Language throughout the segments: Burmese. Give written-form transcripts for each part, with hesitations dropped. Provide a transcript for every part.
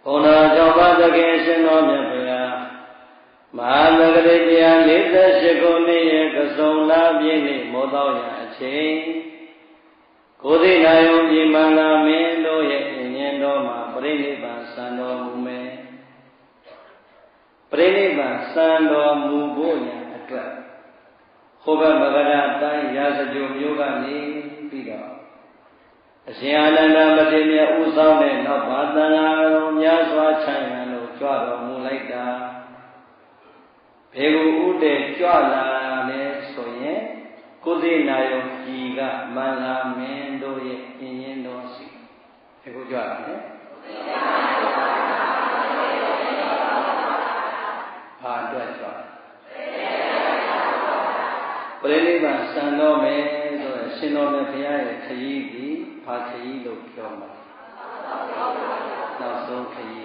Ona Java the Gation of Yapaya Mahanagaribia Lita Shikuni Kasona Bini Modoya Chain Kodi Nayo Yimana Mendo Yendoma Priniba Sando Mume Priniba Sando Muboya Atwa Hoga Magarata Yasaju Yoga Ni Pida Asiananda Madimya Usane Napadana Yaswa China Chwara Mulaita Pegu Ude Chwala Ne Soye Kudi Nayo Kiga Mala Mendo Ye Inyendo Si Pegu Chwala Ne Padwa Chwala Preniva Sando Me Sino Me Pia Kayi Pakayi Lo Kyoma Naso Kayi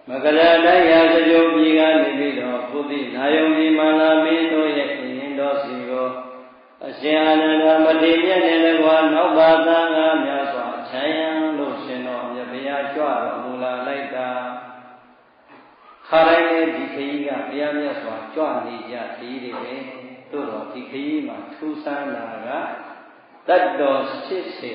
Magalada Yasajo Biga Nibido Pudi Nayomi Mala Mendo Yakindo Sigo Asiananda Madimya Nenagwa Nobata Myaswa Chayan Lo Sino Yapia Chwa Mula Laita Kharane Dikayiga Pia Myaswa Chwa Nija Kayi Turo Dikayi Ma Tusana Taddo Sisse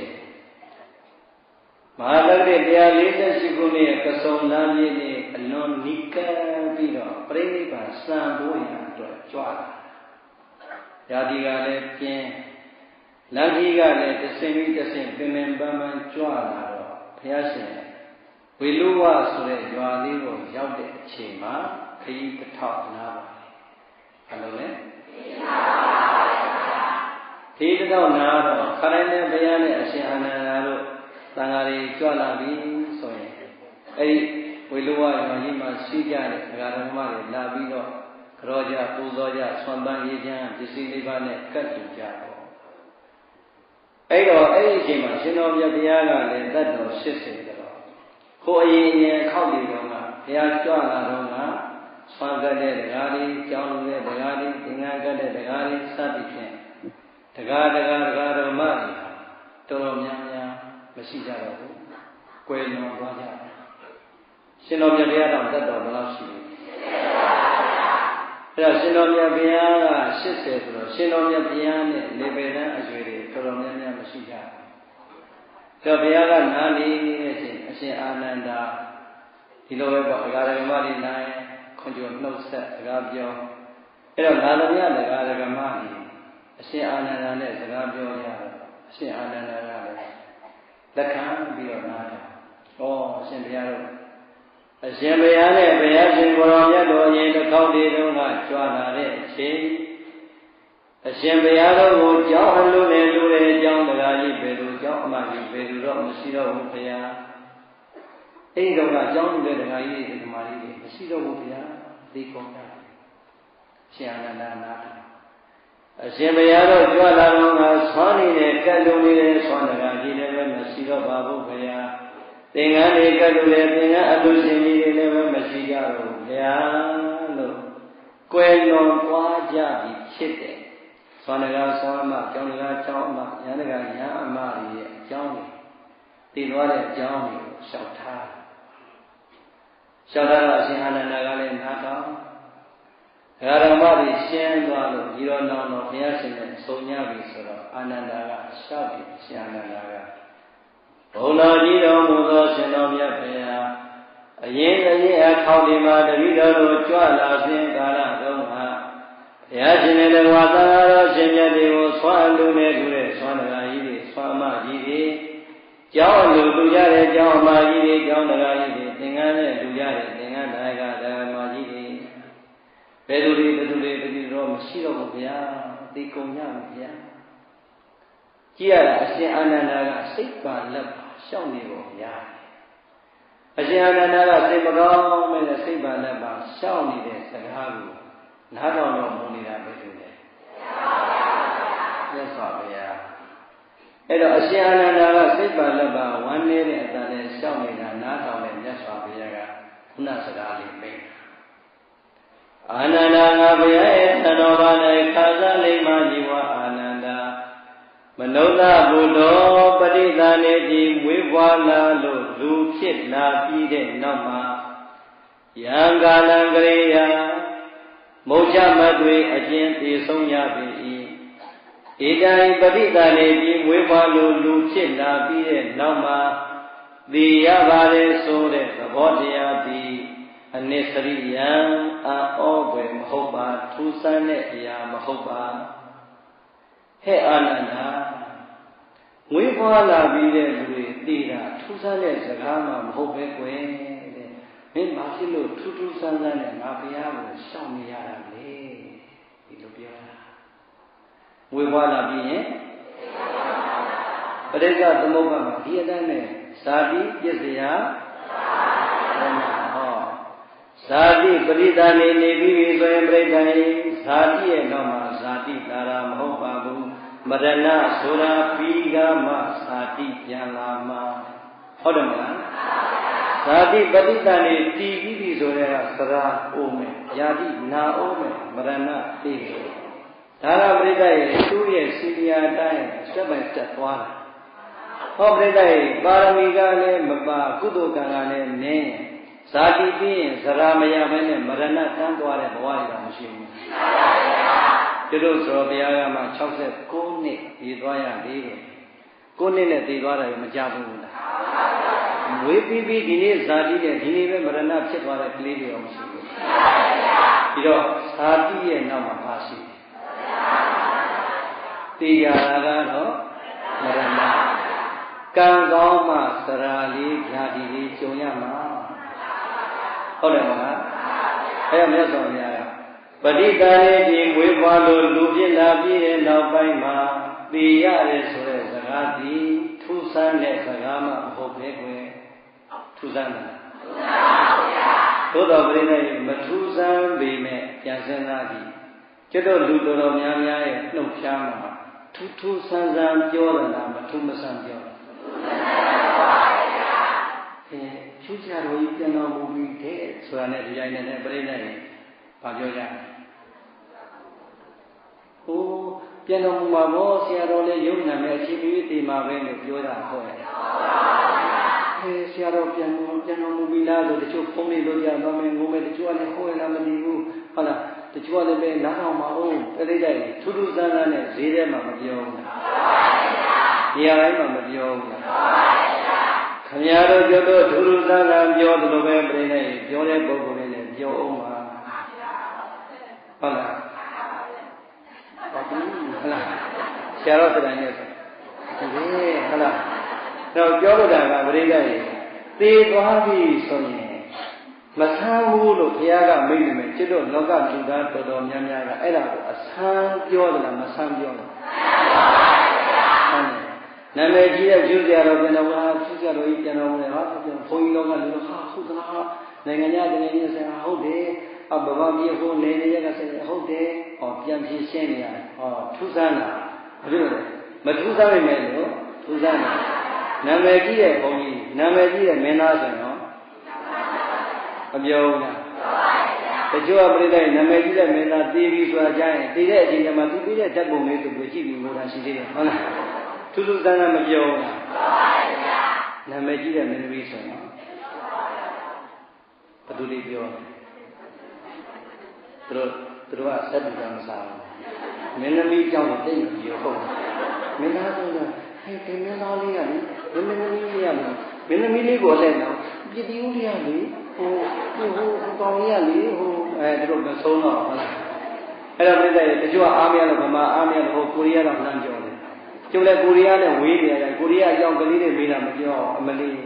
Mahadagya Lita Shikuni Kasona Yini Anon Nika Bido Preniba Samboya Chwala Yadigale Pien Lagigale the same Pimembaman Chwala Piasin Wiluwa Sure Jwaligo Yaude Chima Kayi Katak Nava Hello He don't know, Karana Bayane Asiana, Sangari, Jolabi, so Wilua, Yima, Sija, Garamari, Labido, Roja, Puzoja, Swamban Yijan, Disibane, Katuja. Edo, Ejima, Sino Yabiana, that was Sissi. Who in Kaudidoma, Yajana Roma, Swangade, the Gadi, John, the Gadi, Tingaga, the Gadi, Satikin. Daga Mari, Tolomia, Messija, Quail, Raja. Sinovia, that of Lassi. Sinovia Biana, Sister, Sinovia Biane, Nebena, Azuri, Tolomia, Messija. Tabiaga Nani, Ananda, Hilova, Garamari, Nine, Conjure no set, Gabio. Eronavia, the Garamari. Asiana Zagabio, Asiana, the can be another. Oh, Simbiaro. Simbiane, Beazin, Goromia, the county, Juana, Chin. A Simbiaro, John Lune, John the Gali, Bedu, John Magi, Bedu, Masido, Upia. Ain't John the Gali, the Mari, Masido, Upia, the Conda. Siana. Asimayaro Juala, Sony, Kaluni, Sonaga, Masido Babu Paya, Tingani Kalule, Alusini, never Masigaro, Leano, Quello, Quaja, Chite, Sonaga, Soma, Jonga, Choma, Yanaga, Yamari, Johnny, Tinwale, Johnny, Shauta. Shauta, Sihana Nagale, Nata. Garamari Shandalo, Yironano, Yasin, Sonyabi, Ananda, Shabi, Shananaga. Ola Yido Mudo, Senomia Pea, a yen, Kaudima, the Vido, Juala, Zingara, Doma, Yasin, the Wazara, Senyadi, Swan Lume, Swana Yidi, Swama Yidi, John Lujare, John Magidi, John Rayidi, Tingane, Lujare, Tinganaga, Magidi. Beduri, Rome, Shiro, the Konya, Kia, Asiana, Sipa, Lapa, Shawniro, Ya. Asiana, Sipa, and a Sipa, Lapa, Shawni, Sagaru, Nado, Monida, Bedule. Yes, Abia. Edo Asiana, Sipa, Lapa, 1 minute, and then Shawni, Nado, and Yasabia, Unasagali, Bay. Ananda Nabaya Sanobana Kaza Lima Jiwa Ananda မနုဿဘုဒ္ဓောပဋိသန္ဓေတိမွေးဖွားလာလို့လူဖြစ်လာပြီးတဲ့နောက်မှာယံကာလံကလေးယာမုတ်ချမသွေအကျဉ်သေဆုံးရပေ၏ဧတံပဋိသန္ဓေတိမွေးဖွားလို့လူဖြစ်လာပြီးတဲ့နောက်မှာသိရပါလေဆိုတဲ့သဘောတရားသည်အနစ္စရိယံအောဘွယ်မဟုတ်ပါထူးဆန်းတဲ့အရာမဟုတ်ပါဟဲ့အာနန္ဒာငွေဖွာလာပြီးတဲ့လူတွေသိတာထူးဆန်းတဲ့စကားမှမဟုတ်ပဲကွယ်တဲ့မင်းဘာဖြစ်လို့ထူးထူးဆန်းဆန်းနဲ့ငါဘုရားကိုရှောင်နေရတာလဲဒီလိုပြောတာငွေဖွာလာပြီးရင်ပရိက္ခသမုပ္ပါမှာဒီအတိုင်းနဲ့ဇာတိပစ္စယဟောဇာတိပရိသန္ဓေနေပြီးပြီဆိုရင်ပြိဋ္ဌာန်ဇာတိရဲ့နောက်မှာဇာတိလာတာမဟုတ်ပါဘူးမရဏဆိုတာပြီးကမှဇာတိပြန်လာမှာဟုတ်တယ်မလားဇာတိပရိသန္ဓေတည်ပြီးပြီဆိုတဲ့ကသရအိုးမယ်ဇာတိနာအိုးမယ်မရဏသိတယ်ဒါကပြိဋ္ဌာန်ရဲ့သူ့ရဲ့စီရီယာတိုင်းစက်ပိုင်တက်သွားတာဟောပြိဋ္ဌာန်ပါရမီကလည်းမပါကုသိုလ်ကံကလည်းနည်းဇာတိပြီးရင်ဇရာမရဘဲနဲ့မရဏတန်းသွားတဲ့ဘဝတွေကမရှိဘူးကျွတ်ဆိုဘုရားကမှ69နှစ်ဒီသွားရသေးတယ်9နှစ်နဲ့တည်သွားတာမကြဘူးလားမွေးပြီးဒီနေ့ဇာတိနဲ့ဒီနေ့ပဲမရဏဖြစ်သွားတဲ့ကလေးတွေရောမရှိဘူးပြီးတော့ဇာတိရဲ့နောက်မှာပါရှိတယ်တည်ရတာကတော့မရဏကံကောင်းမှစရာလေးဓာတိလေးကျုံရမှာဟုတ်တယ်မလားအဲ့ဒါမြတ်စွာဘုရားကပဋိသန္ဓေဒီမွေးဖွားလို့လူဖြစ်လာပြီးတဲ့နောက်ပိုင်းမှာသိရတယ်ဆိုတဲ့စကားဒီထူးဆန်းတဲ့စကားမှမဟုတ်ပဲကွယ်ထူးဆန်းတယ်သို့တော်ပြိဋိနိမထူးဆန်းပေမဲ့ပြန်စဉ်းစားကြည့်ကျွတ်တို့လူတော်တော်များများရဲ့နှုတ်ရှားမှာထူးထူးဆန်းဆန်းပြောတယ်လားမထူးမဆန်းပြောဖြူချာတော်ကြီးပြန်တော်မူပြီးတဲ့ဆိုတာနဲ့ဒီတိုင်းနဲ့ပြိဋိနိဘာပြောကြလဲဟိုပြန်တော်မူမှာဘောဆရာတော်လည်းယုံနာမယ်အချိန်ပြီးတည်မှာပဲလို့ပြောတာဟုတ်ရဲ့ဆရာတော်ပြန်တော်မူပြီးလားဆိုတချို့ဖုံးနေလို့ကြတော့မယ်ငိုမယ်တချို့ကလည်းဟိုရလားမသိဘူးဟုတ်လားတချို့ကလည်းပဲနားအောင်မအောင်ပြိဋိနိထူးထူးဆန်းဆန်းနဲ့ဈေးထဲမှာမပြောဘူးနေရာတိုင်းမှာမပြောဘူးခင်ဗျားတို့ကြတော့ထူးထူးဆန်းဆန်းပြောသလိုပဲပြိဋိနိပြောတဲ့ပုဂ္ဂိုလ်တွေလည်းပြောအောင်ပါဟုတ်လားဟုတ်လားဆရာတော်တရားနဲ့ဆိုဟုတ်လားတော့ပြောလို့တာကပြိဋိနိသေသွားပြီဆိုရင်မဆန်းဘူးလို့ဘုရားကမိန့်နေမယ်ကျွတ်တော့လောကလူသားတော်တော်များများကအဲ့ဒါကိုအဆန်းပြောတယ်လားမဆန်းပြောတယ်နာမည်ကြီးတဲ့ကျူးဆရာတော်ပြန်တော်ဟာကျူးဆရာတော်ကြီးပြန်တော်မယ်ဟာဘုန်းကြီးလောကလူတို့ဟာဟုတ်သလားနိုင်ငံခြားတကယ်ကြီးဆရာဟုတ်တယ်အဘဘမြေဟိုနေနေရကဆရာဟုတ်တယ်ဟောပြန်ဖြေရှင်းနေရတယ်ဟောထူးဆန်းတာဘာဖြစ်လို့လဲမထူးဆန်းနိုင်မယ်လို့ထူးဆန်းတယ်နာမည်ကြီးတဲ့ဘုန်းကြီးနာမည်ကြီးတဲ့မင်းသားဆိုရင်မပြောဘူးလားတချို့ကပြိတ္တနာမည်ကြီးတဲ့မင်းသားတည်ပြီးဆိုတာကြားရင်တည်တဲ့အချိန်ကျမှသူပြီးတဲ့ဓာတ်ပုံလေးသူကိုကြည့်ပြီးငိုတာရှိသေးတယ်ဟုတ်လားထူးထူးဆန်းဆန်းမပြောဘူးလားနာမည်ကြီးတဲ့မင်းသမီးဆိုရင်ဘယ်သူတွေပြောသူတို့ကစက်တူကမစားဘူးမင်းသမီးအကြောင်းကိုသိနေပြီးဟုတ်မင်းသားကတော့ဟဲ့ဒီမင်းသားလေးကလေမင်းသမီးလေးကလေမင်းသမီးလေးကိုလည်းတော့ပြည့်တီဦးလေးကလေဟိုကောင်းကြီးကလေဟိုသူတို့မဆုံးတော့ဟုတ်လားအဲ့တော့ပြတဲ့တချို့ကအားမရလို့ဗမာအားမရလို့ဟိုကိုရီးယားတော့လမ်းကြောတယ်ကျုပ်လည်းကိုရီးယားနဲ့ဝေးနေရတယ်ကိုရီးယားအကြောင်းကလေးတွေမေးတာမပြောအမလေး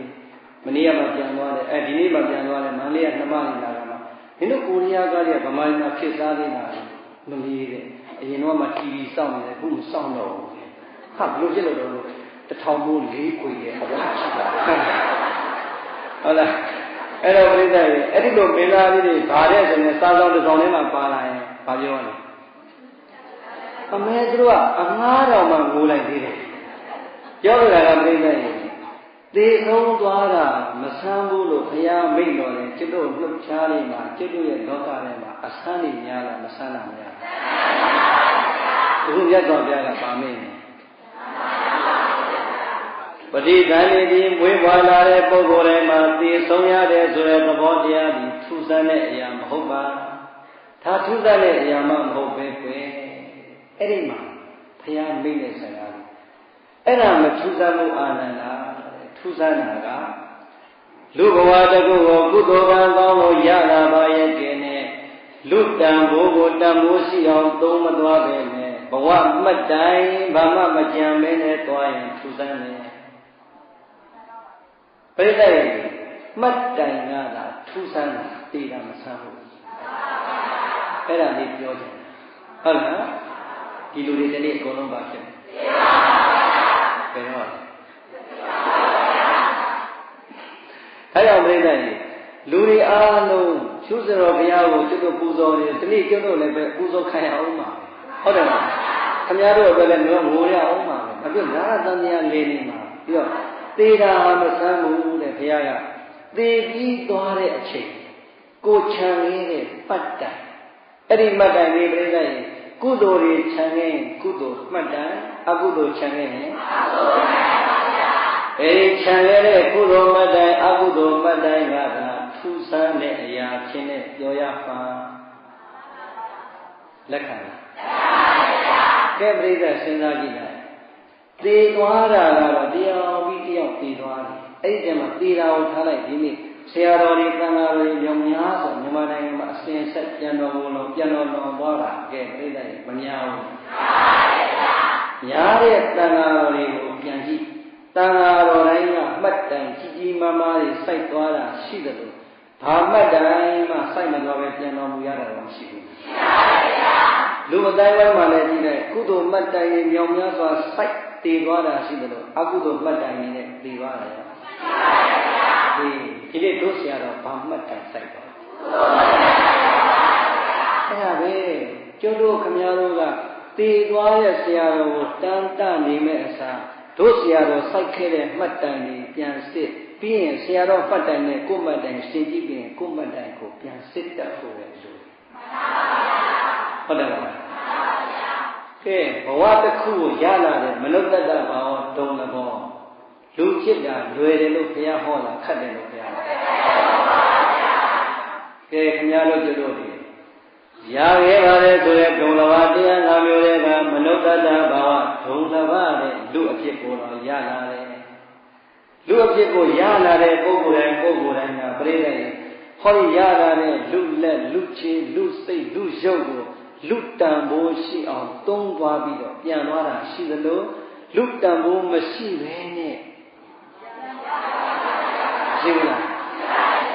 မနေ့ကမှပြန်သွားတယ်ဒီနေ့မှပြန်သွားတယ်မန္တလေးကနှမလေးလာတာမှမင်းတို့ကိုရီးယားကလည်းဗမာပြည်မှာဖြစ်သားနေတာမမေးတဲ့အရင်တော့မှ TV စောင့်နေတယ်အခုမစောင့်တော့ဘူးဟာဘလို့ဖြစ်လို့တော့တထောင်မိုး၄ခွေရဲ့အဝါရှိတာဟုတ်လားအဲ့တော့ပြိဿရဲ့အဲ့ဒီလိုမင်းသားလေးတွေဗာတဲ့ဆိုရင်စားဆောင်တစ်ဆောင်ထဲမှာပါလာရင်ဗာပြောရလဲအမေတို့ကအငားတော်မှငိုလိုက်သေးတယ်ပြောရတာကပြိဿရဲ့သေဆုံးသွားတာမဆန်းဘူးလို့ဘုရားမိန့်တော်တယ်ကျွတ်တို့လှုပ်ရှားနေမှာကျွတ်တို့ရဲ့လောကထဲမှာအဆန်းနေများလားမဆန်းတာများအခုမြတ်စွာဘုရားကပါမိတ်တယ် ပဋိသန္ဓေဒီမွေးဖွားလာတဲ့ပုဂ္ဂိုလ်တိုင်းမှာသိဆုံးရတဲ့ဆိုတဲ့သဘောတရားဒီထူးဆန်းတဲ့အရာမဟုတ်ပါဒါထူးဆန်းတဲ့အရာမှမဟုတ်ပဲကွယ်အဲ့ဒီမှာဘုရားမိတ်တဲ့စကားအဲ့ဒါမထူးဆန်းမှုအာနန္ဒာထူးဆန်းတာကလူဘဝတကူကိုကုသိုလ်ကံကောင်းလို့ရလာပါရဲ့ကျင်နဲ့လူတန်ဘိုးကိုတန်မိုးရှိအောင်သုံးမသွားပဲနဲ့ဘဝမှတ်တိုင်ဘာမှမကြံမဲနဲ့သွားရင်ထူးဆန်းတယ်ပြိတ္တိမှတ်တိုင်ကသာထူးဆန်းတာသိတာမဆန်းဘူးအဲ့ဒါလေးပြောတယ်ဟုတ်လားဒီလူတွေတနေ့အကုန်လုံးပါဖြစ်တယ်ဘယ်တော့အဲ့တော့ပြိတ္တိလူတွေအားလုံးရှုစတော်ဘုရားကိုကျွတ်ပူဇော်နေဒီနေ့ကျွတ်တို့လည်းပဲပူဇော်ခံရအောင်ပါဟုတ်တယ်မလားခင်ဗျားတို့အတွက်လည်းငိုရအောင်ပါပဲအခုနာရတန်တရားလေးနေမှာပြီးတော့သေတာမဆန်းဘူးတဲ့ဘုရားကသေပြီးသွားတဲ့အချိန်ကိုခြံရင်းတဲ့ပတ်တိုင်အဲ့ဒီမှတ်တိုင်လေးပြိတ္တိကုသိုလ်တွေခြံရင်းကုသိုလ်မှတ်တိုင်အကုသိုလ်ခြံရင်းအကုသိုလ်အဲဒီခြံရတဲ့ကုသိုလ်မှတ်တိုင်အကုသိုလ်မှတ်တိုင်ကထူးဆန်းတဲ့အရာဖြစ်နေပြောရပါလက်ခံကဲပြိတ္တစဉ်းစားကြည့်လိုက်သေသွားတာကတော့တရားပြီးတရားသေသွားတယ်အဲ့ဒီတည်းမှာသေတာကိုထားလိုက်ဒီနေ့ဆရာတော်တွေတန်ခါတွေမြောင်များဆိုမြန်မာနိုင်ငံမှာအစဉ်ဆက်ပြန်တော်လို့ပြန်တော်သွားတာကဲပြိတ္တမများဘူးများတဲ့တန်ခါတော်တွေကိုပြန်ကြည့်တန်ခါတော်တိုင်းကမှတ်တိုင်ကြီးကြီးမားမားတွေစိုက်သွားတာရှိတယ်လို့ဘာမှတ်တိုင်းမှစိုက်မသွားပဲပြန်တော်မူရတာတော့မရှိဘူးလူအတိုင်းဝိုင်းမှာလည်းဒီနဲ့ကုသိုလ်မှတ်တိုင်တွေမြောင်များစွာစိုက်တည်သွားတာရှိတယ်လို့အကုသိုလ်မှတ်တိုင်တွေနဲ့တည်သွားတယ်ဒီနေ့တို့ဆရာတော်ဘာမှတ်တိုင်စိုက်သွားအဲ့ဒါပဲကျွတ်တို့ခမများတို့ကတည်သွားတဲ့ဆရာတော်ကိုတန်းတနေမဲ့အစားတို့ဆရာတော်စိုက်ခဲ့တဲ့မှတ်တိုင်တွေပြန်စစ်ပြီးရင်ဆရာတော်မှတ်တိုင်နဲ့ကိုယ်မှတ်တိုင်ရှင်းကြည့်ပြီးရင်ကိုယ်မှတ်တိုင်ကိုပြန်စစ်တတ်ဖို့ပဲလို့ဟုတ်တယ်မလားကဲဘဝတစ်ခုကိုရလာတဲ့မနုဿတ္တဘာဝတုံးလည်းဘောလူဖြစ်တာလွယ်တယ်လို့ဘုရားဟောတာခက်တယ်လို့ဘုရားကဲခင်ဗျားတို့တို့တွေရခဲ့ပါလေဆိုတဲ့ဒုံလဘတရား၅မျိုးတွေကမနုဿတ္တဘာဝဒုံလဘတဲ့လူအဖြစ်ကိုတော့ရလာတယ်လူအဖြစ်ကိုရလာတဲ့ပုဂ္ဂိုလ်တိုင်းကပြိတ္တိဟောရလာတဲ့လူလက်လူချေလူစိတ်လူရုပ်ကိုလူတန်ဖိုးရှိအောင်သုံးသွားပြီးတော့ပြန်သွားတာရှိသလိုလူတန်ဖိုးမရှိဘဲနဲ့ရှိဘူးလား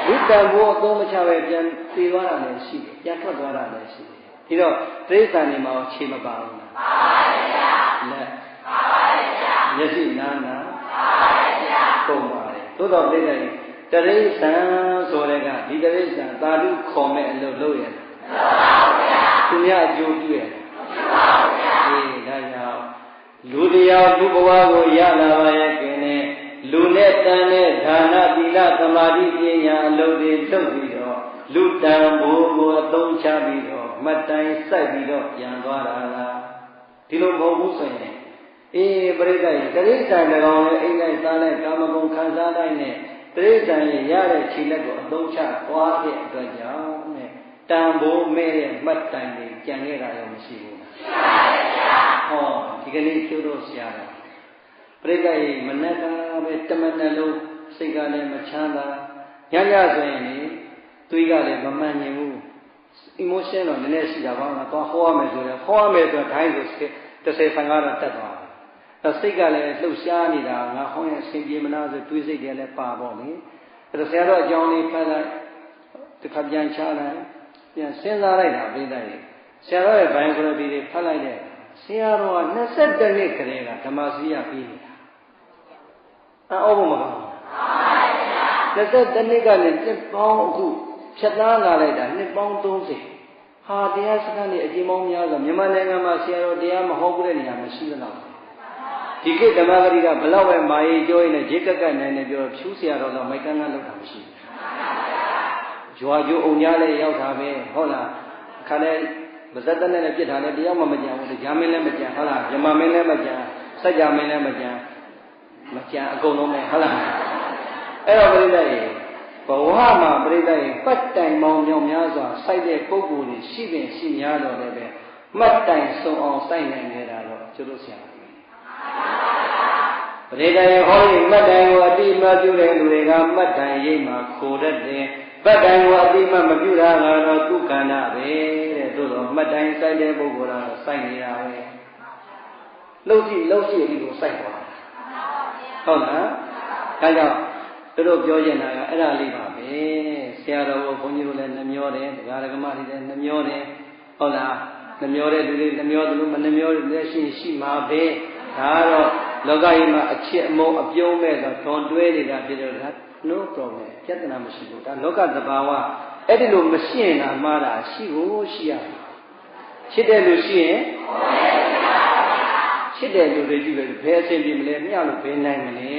လူတန်ဖိုးအသုံးမချပဲပြန်ပြေးသွားတာလည်းရှိတယ်ပြန်ထွက်သွားတာလည်းရှိတယ်ဒီတော့တိရစ္ဆာန်တွေမှာခြေမပါဘူးလားပါပါဗျာလက်ပါပါဗျာမျက်စိနားနာပါပါဗျာပုံပါတယ်သို့တော်ပြိတ္တိတရိစ္ဆာန်ဆိုတဲ့ကဒီတရိစ္ဆာန်သာဓုခေါ်မဲ့အလုပ်လုပ်ရတယ်သူများအကျိုးပြုရတယ်ဒါကြောင့်လူတရားလူဘဝကိုရလာပါရဲ့ခင်နဲ့လူနဲ့တန်တဲ့ဒါနသီလသမာဓိပညာအလုပ်တွေလုပ်ပြီးတော့လူတန်ဖို့ကိုအသုံးချပြီးတော့မှတ်တိုင်စိုက်ပြီးတော့ပြန်သွားတာလားဒီလိုမဟုတ်ဘူးဆိုရင်ပြိတ္တိတရိစ္ဆာန်ကောင်နဲ့အိမ်တိုင်းစားလိုက်ကာမဂုဏ်ခံစားလိုက်နဲ့တရိစ္ဆာန်ရဲ့ရတဲ့ခြေလက်ကိုအသုံးချသွားတဲ့အတွက်ကြောင့်တန်ဖိုးမဲ့တဲ့မှတ်တိုင်တွေကြံခဲ့တာရောမရှိဘူးလားရှိပါဗျာဟောဒီကနေ့ကျိုးတော့ဆရာတော်ပြိတ္တိမနက်ကပဲတမန်လုံးစိတ်ကလည်းမချမ်းသာညညဆိုရင်လေသွေးကလည်းမမှန်နိုင်ဘူး emotion တော့နည်းနည်းရှိတာပါငါတော့ဟောရမယ်ဆိုတော့ဟောရမယ်ဆိုတော့ဒိုင်းဆို30-15တော့တက်သွားတယ်အဲစိတ်ကလည်းလှုပ်ရှားနေတာငါဟောရင်အစဉ်ပြေမလားဆိုတွေးစိတ်တွေလည်းပါပေါ့လေအဲတော့ဆရာတော်အကြောင်းလေးဖတ်လိုက်တစ်ခါပြန်ချလိုက်ပြန်စဉ်းစားလိုက်တာပြိတ္တိဆရာတော်ရဲ့ biography တွေဖတ်လိုက်တဲ့ဆရာတော်က22နှစ်ခရေကဓမ္မစရိယပြီးနေတာအောက်ဘုံမကောင်းဘူး22နှစ်ကနေနှစ်ပေါင်းအခုဖြတ်သားလာလိုက်တာနှစ်ပေါင်း30ဟာတရားစခန်းတွေအကြီးမောင်းများဆိုမြန်မာနိုင်ငံမှာဆရာတော်တရားမဟောဘူးတဲ့နေရာမရှိတော့ဒီကိဓမ္မဂရိကဘလောက်ပဲမာရေးကြောရင်းနဲ့ဂျေကကနိုင်နေပြောဖြူဆရာတော်တော့မိုက်ကန်းကလောက်တာမရှိဘူးကြွားကျိုးအုံညာလည်းရောက်တာပဲဟုတ်လားခါလဲမဇတ်တနဲ့ပြစ်ထားတယ်တရားမှမကြံဘူးကြာမင်းလည်းမကြံဟုတ်လားမြမမင်းလည်းမကြံစัจ जा မင်းလည်းမကြံ မကြံအကုန်လုံးပဲဟုတ်လားအဲ့တော့ပြိဿရေဘဝမှာပြိဿရေပတ်တိုင်မောင်မြောင်များစွာစိုက်တဲ့ပုဂ္ဂိုလ်တွေရှိပင်ရှိများတော့လည်းပဲမှတ်တိုင်ဆုံးအောင်စိုက်နိုင်နေတာတော့ကျလို့ဆရာပရိသေဟောဒီမှတ်တိုင်ကိုအတိမပြုတဲ့လူတွေကမှတ်တိုင်ရိပ်မှာခိုတတ်တယ်ပတ်တိုင်ကိုအတိမမပြုတာကတော့သူကန္နာပဲတဲ့သို့တော့မှတ်တိုင်စိုက်တဲ့ပုဂ္ဂိုလ်ကတော့စိုက်နေတာပဲလှုပ်ရှိအဒီကိုစိုက်သွားဟုတ်လားဒါကြောင့်တို့ပြောချင်တာကအဲ့ဒါလေးပါပဲဆရာတော်ဘုန်းကြီးတို့လည်းနှမျောတယ်ဒကာဒကမတွေလည်းနှမျောတယ်ဟုတ်လားနှမျောတဲ့လူတွေနှမျောတယ်လို့မနှမျောတဲ့လည်းရှိမှာပဲဒါကတော့လောကကြီးမှာအချစ်အမုန်းအပြုံးမဲ့ဆိုထွန်တွဲနေတာဖြစ်တော့ဒါ no problem ပြဿနာမရှိဘူးဒါလောကသဘာဝအဲ့ဒီလိုမရှင်းတာမှားတာရှိဖို့ရှိရတယ်ချစ်တဲ့လူရှိရင်ချစ်တဲ့လူတွေကြည့်ပဲဘယ်အဆင်ပြေမလဲမျှလို့ဘယ်နိုင်မလဲ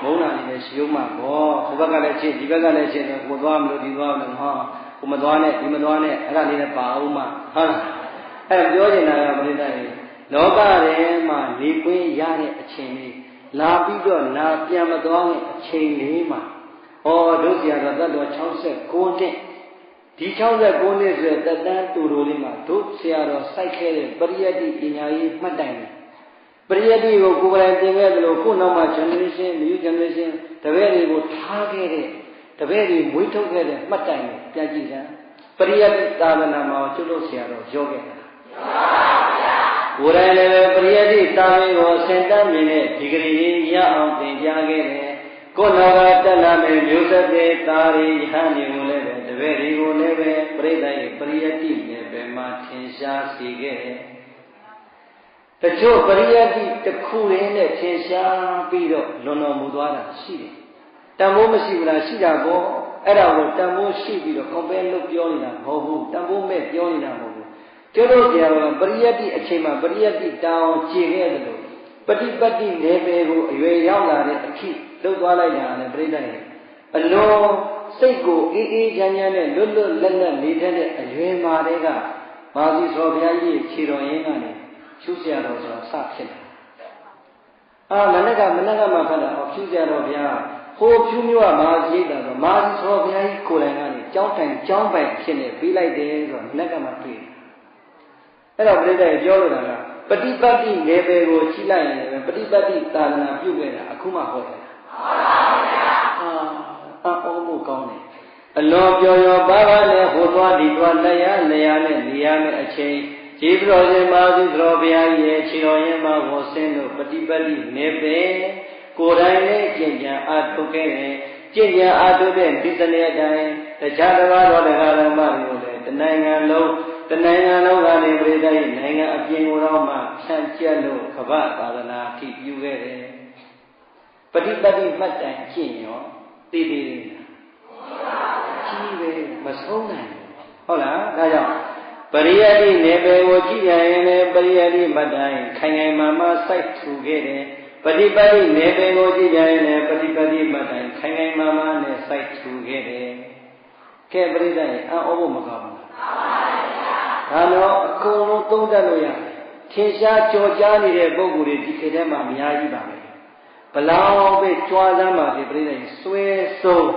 မုန်းတာနေလည်းရှိအောင်မှာပေါ့ဟိုဘက်ကလည်းချစ်ဒီဘက်ကလည်းချစ်ကိုသွားမလို့ဒီသွားမလို့ဟောကိုမသွားနဲ့ဒီမသွားနဲ့အဲ့ဒါလေးလည်းပါအောင်မှာဟုတ်လားအဲ့ပြောနေတာကပရိသတ်ရေလောကထဲမှာနေခွင့်ရတဲ့အချိန်လေးလာပြီးတော့နာပြန်မသွားတဲ့အချိန်လေးမှာဟောတို့ဆရာတော်သက်တော်69နှစ်ဒီ69နှစ်ဆိုတဲ့တက်တန်းတူတော်လေးမှာတို့ဆရာတော်စိုက်ခဲ့တဲ့ပရိယတ္တိပညာရေးမှတ်တိုင်တယ်ပရိယတ္တိကိုကိုယ်တိုင်သင်ခဲ့သလိုခုနောက်မှ generation new generation တပည့်တွေကိုထားခဲ့တဲ့တပည့်တွေမွေးထုတ်ခဲ့တဲ့မှတ်တိုင်ကိုပြန်ကြည့်စမ်းပရိယတ္တိသာသနာမှာကျွတ်လို့ဆရာတော်ပြောခဲ့တာကိုယ်တိုင်လည်းပရိယတ္တိတာမင်းကိုအစဉ်တမ်းမြင်တဲ့ဒီဂရီရအောင်သင်ကြားခဲ့တယ်ကိုယ်တော်ကတက်လာတဲ့မျိုးဆက်တွေသားတွေယဟန်တွေကိုလည်းပဲတပည့်တွေကိုလည်းပဲပြိဿရဲ့ပရိယတ္တိနဲ့ပဲမှထင်ရှားစေခဲ့တယ်တချို့ပရိယတ္တိတစ်ခုရင်းနဲ့ထင်ရှားပြီးတော့လွန်တော်မူသွားတာရှိတယ်တန်ဖိုးမရှိဘူးလားရှိတာပေါ့အဲ့ဒါကိုတန်ဖိုးရှိပြီးတော့ compare လုပ်ပြောနေတာမဟုတ်ဘူးတန်ဖိုးမဲ့ပြောနေတာမဟုတ်ဘူးကျတို့ဆရာကပရိယတ္တိအချိန်မှာပရိယတ္တိတောင်းကြည်ခဲ့တယ်လို့ပฏิပတ်တိနယ်ပယ်ကိုအရွယ်ရောက်လာတဲ့အခိလှုပ်သွားလိုက်တာလည်းပြိဿရဲ့အလုံးစိတ်ကိုအေးအေးချမ်းချမ်းနဲ့လွတ်လွတ်လပ်လပ်နေတဲ့အရွယ်မှာတည်းကမာသီသောဘုရားကြီးခြေတော်ရင်းကနေဖြူဆရာတော်ဆိုတာစဖြစ်လာမနက်ကမှဖတ်တာဖြူဆရာတော်ဘုရားဟိုဖြူမျိုးကမာသီတာဆိုမာသီသောဘုရားကြီးကိုယ်တိုင်ကနေကြောင်းတိုင်ကြောင်းပိုင်ဖြစ်နေပြီးလိုက်တယ်ဆိုတော့မနက်ကမှတွေ့အဲ့တော့ပြိဿရဲ့ပြောလို့တာကပฏิပတ်တိနယ်ပယ်ကိုကြည့်လိုက်ရင်လည်းပฏิပတ်တိသာသနာပြုခဲ့တာအခုမှဟောတယ်အော်မို့ကောင်းတယ်အလွန်ပျော်ပျော်ပါးပါးနဲ့ဟိုသွားဒီသွားလက်ရနဲ့နေရမယ့်အချိန်ခြေတော်ရှင်မာသီတော်ဘုရားရဲ့ခြေတော်ရင်မှာဝဆင်းလို့ပฏิပတ်တိနယ်ပယ်ကိုယ်တိုင်နဲ့ကျင့်ကြံအားထုတ်ခဲ့တယ်ကျင့်ကြံအားထုတ်တဲ့ဒီစနေအတိုင်းတခြားတစ်ပါးတော်တရားတော်မှတွေကိုလည်းတနိုင်ငံလုံးကနေပြိဿရဲ့နိုင်ငံအပြင်ကိုတော့မှဖြန့်ကျက်လို့ကမ္ဘာသာသနာထိပြုခဲ့တယ်ပฏิပတ်တိမှတ်တိုင်ကျင့်ရောတည်တယ်ကြီးပဲမဆုံးနိုင်ဟုတ်လားဒါကြောင့်ပရိယတ္တိနယ်ပယ်ကိုကြည့်ရရင်လည်းပရိယတ္တိမှတ်တိုင်ခိုင်ခိုင်မာမာစိုက်ထူခဲ့တယ်ပฏิပတ်တိနယ်ပယ်ကိုကြည့်ရရင်လည်းပฏิပတ်တိမှတ်တိုင်ခိုင်ခိုင်မာမာနဲ့စိုက်ထူခဲ့တယ်ကဲပရိသတ်ရဲ့အော်ဖို့မကောင်းဘူးဒါတော့အကုန်လုံးသုံးတတ်လို့ရတယ်ထင်ရှားကြော်ကြားနေတဲ့ပုံကိုယ်တွေဒီခေတ်ထဲမှာအများကြီးပါပဲဘလောက်ပဲကြွားစမ်းပါစေပြိဿကြီးဆွဲဆုံး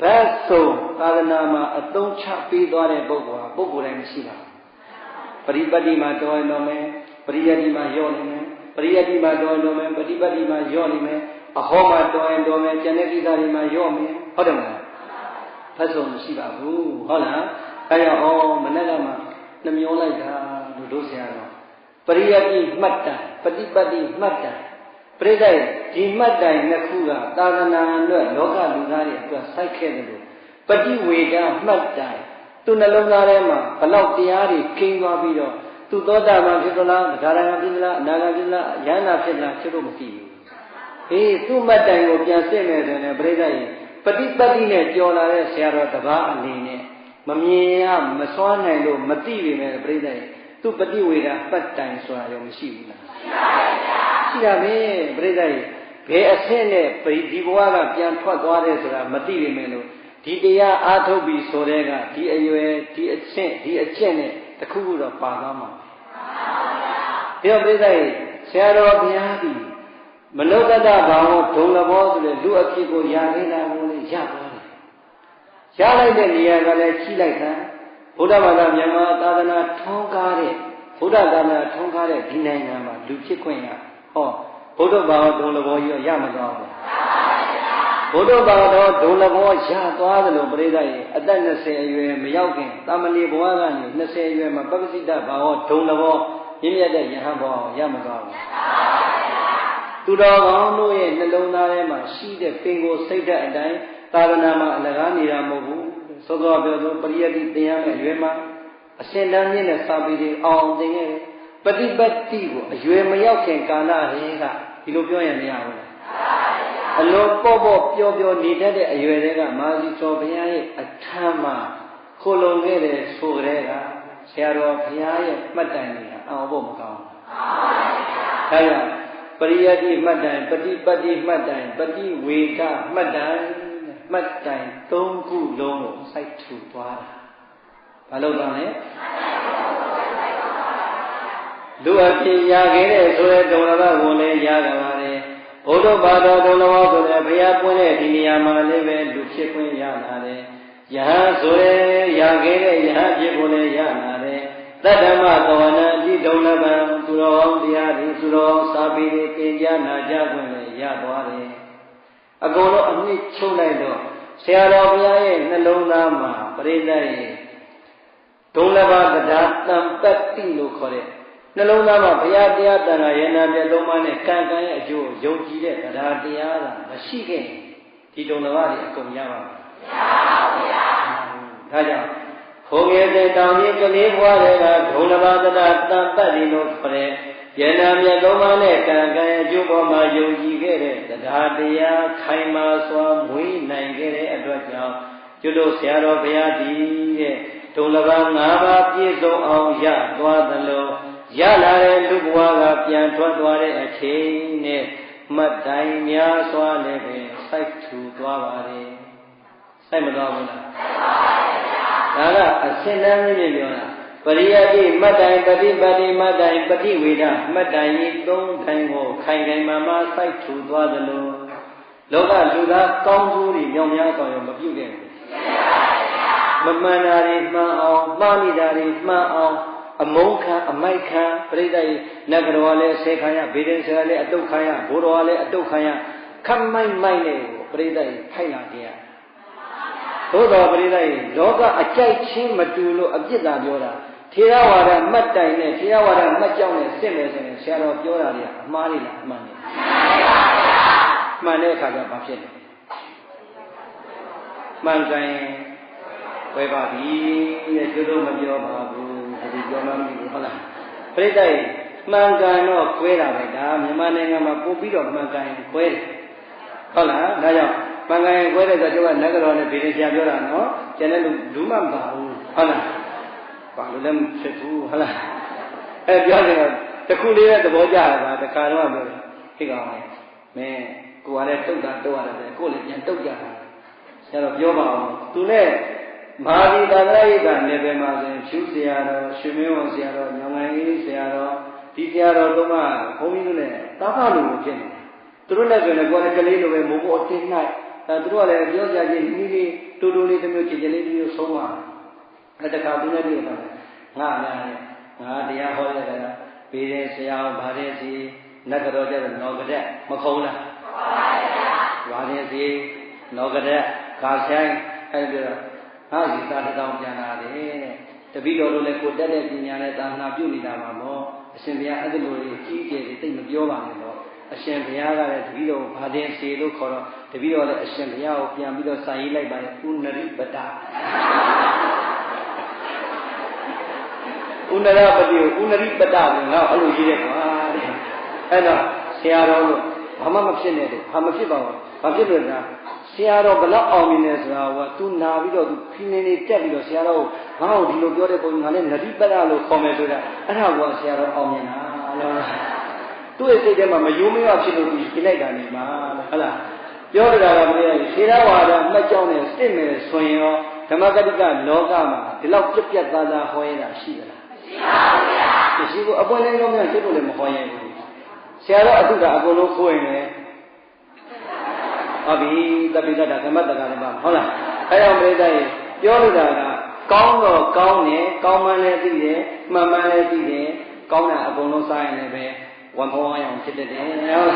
ဘတ်ဆုံးသာသနာမှာအသုံးချပေးသွားတဲ့ပုဂ္ဂိုလ်ဟာပုဂ္ဂိုလ်တိုင်းမရှိပါဘူးပရိပတ်တိမှာတော်ရင်တော်မယ်ပရိယတ္တိမှာရော့နေမယ်ပရိယတ္တိမှာတော်ရင်တော်မယ်ပฏิပတ်တိမှာရော့နေမယ်အဟောမှာတော်ရင်တော်မယ်ကျန်တဲ့ကိစ္စတွေမှာရော့မယ်ဟုတ်တယ်မလားဘတ်ဆုံးမရှိပါဘူးဟုတ်လားအဲကြောင့်မနေ့ကမှနှမျောလိုက်တာလို့တို့ဆရာတော်ပရိယတ္တိမှတ်တိုင်ပฏิပတ်တိမှတ်တိုင်ပြိဿရဲ့ဒီမှတ်တိုင်နှစ်ခုကသာသနာ့အတွက်လောကလူသားတွေအတွက်စိုက်ခဲ့တယ်လို့ပฏิဝေဒမှတ်တိုင်သူနှလုံးသားထဲမှာဘလောက်တရားတွေခင်းသွားပြီးတော့သူသောတာပန်ဖြစ်သလားသဂရဏဖြစ်သလားအနာဂတ်ဖြစ်သလားယန္တာဖြစ်သလားဖြစ်လို့မသိဘူးသူ့မှတ်တိုင်ကိုပြန်စစ်မယ်ဆိုရင်ပြိဿရဲ့ပฏิပတ်တိနဲ့ကြော်လာတဲ့ဆရာတော်တပါးအနေနဲ့မမြင်ရမစွမ်းနိုင်လို့မသိပေမဲ့ပြိဿရဲ့သူပฏิဝေဒပတ်တိုင်ဆိုတာရောမရှိဘူးလားရှိတာပဲပြိဿရဲ့ဘယ်အဆင့်နဲ့ဒီဘဝကပြန်ထွက်သွားတယ်ဆိုတာမသိပေမဲ့လို့ဒီတရားအားထုတ်ပြီးဆိုတဲ့ကဒီအရွယ်ဒီအဆင့်ဒီအကျင့်နဲ့တခုခုတော့ပါသွားမှာဒီတော့ပြိဿရဲ့ဆရာတော်ဘုရားဒီ မနုဿတဘာဝဒုံလဘောဆိုတဲ့လူအဖြစ်ကိုရခဲ့တာကိုလည်းရသွားတယ်ရလိုက်တဲ့နေရာကလည်းကြီးလိုက်တာဗုဒ္ဓဘာသာမြန်မာသာသနာထွန်းကားတဲ့ဗုဒ္ဓသာသနာထွန်းကားတဲ့ဒီနိုင်ငံမှာလူဖြစ်ခွင့်ရဟောဗုဒ္ဓဘာဝဒုံလဘောကြီးရမသွားဘူးဗုဒ္ဓဘာသာဒုံလဘောရသွားသလိုပရိသတ်ရဲ့အသက်20အရွယ်မရောက်ခင်တာမဏေဘဝကနေ20အရွယ်မှာပပ္ပစိတဘာဝဒုံလဘောမြင့်မြတ်တဲ့ယဟန်ဘောရမသွားဘူးသူတော်ကောင်းတို့ရဲ့နှလုံးသားထဲမှာရှိတဲ့ပင်ကိုယ်စိတ်ဓာတ်အတိုင်းသာသနာမှာအလကားနေတာမဟုတ်ဘူးစောစောပြောပရိယတိသင်ရမယ့်အရွယ်မှာအရှင်တန်းမြင့်တဲ့စာပေတွေအောင်သင်ခဲ့တယ်ပฏิပတ်တိကိုအရွယ်မရောက်ခင်ကာလဟင်းကဒီလိုပြောရင်မရဘူးလားအလုံးပေါ့ပေါ့ပျော်ပျော်နေတတ်တဲ့အရွယ်တွေကမာဇီကျော်ဘုရားရဲ့အထမ်းမှာခိုလုံခဲ့တဲ့ဆိုတဲ့ကဆရာတော်ဘုရားရဲ့မှတ်တိုင်တွေကအောင်ဖို့မကောင်းဘူးဒါကြောင့်ပရိယတိမှတ်တိုင်ပฏิပတ်တိမှတ်တိုင်ပฏิဝေဒမှတ်တိုင်မှတ်တိုင်3ခုလုံးကိုစိုက်ထူသွားတာဘာလို့လဲလူအဖြစ်ရခဲ့တဲ့ဆိုတဲ့ဒုံလဘကိုလည်းရကြပါတယ်ဘုဒ္ဓဘာသာဒုံလဘဆိုတဲ့ဘုရားပွင့်တဲ့ဒီနေရာမှာလည်းပဲလူဖြစ်ခွင့်ရလာတယ်ယဟန်ဆိုတဲ့ရခဲ့တဲ့ယဟန်ဖြစ်ကိုလည်းရလာတယ်တတ္တမသောဝနာတိဒုံလဘသူတော်တရားတွေသူတော်စာပေတွေသင်ကြားနာကြားခွင့်လည်းရသွားတယ်အကုန်လုံးအနှစ်ချုပ်လိုက်တော့ဆရာတော်ဘုရားရဲ့နှလုံးသားမှာပရိသတ်ရဲ့ဒုံလဘတရားတံပတ္တိလို့ခေါ်တဲ့နှလုံးသားမှာဘုရားတရားတန်ခါရဏပြသုံးပါးနဲ့ကံကံရဲ့အကျိုးယုံကြည်တဲ့တရားတရားသာမရှိခဲ့ဒီဒုံလဘတွေအကုန်ရပါမယ်ဒါကြောင့်ခိုးငယ်တဲ့တောင်ကြီးကလေးဘွားတွေကဒုံလဘတရားတံပတ္တိလို့ခေါ်တဲ့ယန္နာမြတ်သုံးပါးနဲ့ကံကံရဲ့အကျိုးပေါ်မှာယုံကြည်ခဲ့တဲ့တရားတရားခိုင်မာစွာမွေးနိုင်ခဲ့တဲ့အတွက်ကြောင့်ကျွတ်ဆရာတော်ဘုရားဒီရဲ့ဒုံလဘ5ပါးပြည့်စုံအောင်ရသွားသလိုရလာတဲ့လူဘဝကပြန်ထွက်သွားတဲ့အချိန်နဲ့မှတ်တိုင်များစွာနဲ့ပဲစိုက်ထူသွားပါတယ်စိုက်မသွားဘူးလားဒါကအစဉ်တန်းမြင့်ပြောတာပရိယတိမှတ်တိုင်ပฏิပတ်တိမှတ်တိုင်ပฏิဝေဒမှတ်တိုင်ဤ3တိုင်ကိုခိုင်ခိုင်မာမာစိုက်ထူသွားသလိုလောကလူသားကောင်းကျိုးတွေမြောင်များစွာရောမပြုခဲ့ဘူးမမှန်တာတွေမှန်အောင်မှားနေတာတွေမှန်အောင်အမုန်းခံအမိုက်ခံပရိသတ်နဂရောလည်းဆေခံရဗေဒင်ဆရာလည်းအတုတ်ခံရဘိုးတော်လည်းအတုတ်ခံရခမ်းမိုက်မိုက်နဲ့ပရိသတ်ဖိုက်လာကြရသို့တော်ပရိသတ်လောကအကြိုက်ချင်းမတူလို့အပြစ်သာပြောတာထေရဝါဒမှတ်တိုင်နဲ့ထေရဝါဒမှတ်ကြောင်းနဲ့စစ်မယ်ဆိုရင်ဆရာတော်ပြောတာတွေအမှားတွေလားအမှန်တွေမှန်တဲ့အခါကျဘာဖြစ်လဲမှန်ကန်ဝယ်ပါပြီတဲ့ကျိုးတော့မပြောပါဘူးဒီပြောမှမသိဘူးဟုတ်လားပြိတ္တိမှန်ကန်တော့ကွဲတာပဲဒါမြန်မာနိုင်ငံမှာပို့ပြီးတော့မှန်ကန်ကွဲတယ်ဟုတ်လားဒါကြောင့်မှန်ကန်ကွဲတဲ့ဆိုတော့နဂရောနဲ့ဗေဒဆရာပြောတာနော်ကျန်တဲ့လူမှမပါဘူးဟုတ်လားဘာလို့လဲဖြစ်ဘူးဟုတ်လားပြောတယ်တခုလေးတဲ့သဘောကျတာတခါတော့ပြောတယ်ဖြစ်ကောင်းတယ်မင်းကိုကလည်းတုတ်တာတုတ်ရတယ်ကိုလည်းပြန်တုတ်ကြတာဆရာတော်ပြောပါအောင်သူနဲ့မဟာဒီသာသနာ့ရေးကနေပဲမှာဆိုရင်ဖြူဆရာတော်ရွှေမင်းဝန်ဆရာတော်ညောင်ငယ်ကြီးဆရာတော်ဒီဆရာတော်တို့ကဘုန်းကြီးတို့နဲ့တာဖလိုဖြစ်နေတယ်သူတို့နဲ့ဆိုရင်ကိုယ်ကလေးလိုပဲမိုးမိုးအတင်းလိုက်သူတို့ကလည်းပြောကြချင်းနီးနီးတူတူလေးတစ်မျိုးချစ်ချစ်လေးတစ်မျိုးဆုံးသွားတယ်တခါသူနဲ့တွေ့တော့ငါလည်းငါတရားဟောရတာပေးတဲ့ဆရာဗာတဲ့စီနတ်တော်ကျတော့နော်ကတဲ့မခုံးလားဗာတဲ့စီနော်ကတဲ့ကာဆိုင်အဲ့ဒါဟာဒီသာတောင်ပြန်လာတယ်တဲ့တပည့်တော်တို့လည်းကိုတက်တဲ့ပညာနဲ့သာသနာပြုနေတာပါမောအရှင်ဘုရားအဲ့ဒီလိုကြီးကြီးကျယ်တွေသိမပြောပါနဲ့တော့အရှင်ဘုရားကလည်းတပည့်တော်ဘာတင်စီလို့ခေါ်တော့တပည့်တော်လည်းအရှင်ဘုရားကိုပြန်ပြီးတော့စာရေးလိုက်ပါတယ်ဥနရိပတဥနရပတိကိုဥနရိပတကိုငါအဲ့လိုရေးတယ်ကွာတဲ့အဲ့တော့ဆရာတော်တို့ဘာမှမဖြစ်နဲ့တဲ့ဘာမဖြစ်ပါဘူးဘာဖြစ်လို့လဲဆရာတော်ဘလောက်အောင်မြင်နေဆိုတာကသူနာပြီးတော့သူဖိနေနေတက်ပြီးတော့ဆရာတော်ငါ့ကိုဒီလိုပြောတဲ့ပုံငါလည်းနတိပတလို့ခေါ်မယ်ဆိုတာအဲ့ဒါကဆရာတော်အောင်မြင်တာလို့သူ့ရဲ့စိတ်ထဲမှာမယိုးမရဖြစ်လို့သူပြလိုက်တာနေမှာဟုတ်လားပြောကြတာကမင်းထေရဝါဒမှတ်ကြောင်းနဲ့စစ်မယ်ဆိုရင်ရောဓမ္မကတိကလောကမှာဒီလောက်ပြက်ပြက်သားသားဟောရတာရှိသလားမရှိပါဘူးဗျာမရှိဘူးအပွင့်လင်းလုံးများစိတ်တို့လည်းမဟောရဘူး ဆရာတော်အတုတာအကုန်လုံးခိုးရင်လည်းဟုတ်ပြီတပိဋကတာကမ္မတက္ကလည်းပါဟုတ်လားအဲကြောင့်ပြိဿရေပြောလို့တာကကောင်းတော့ကောင်းတယ်ကောင်းမှန်းလည်းသိတယ်မှန်မှန်းလည်းသိတယ်ကောင်းတာအကုန်လုံးစားရင်လည်းပဲဝမ်းဖောင်းအောင်ဖြစ်တတ်တယ်ဟုတ်လား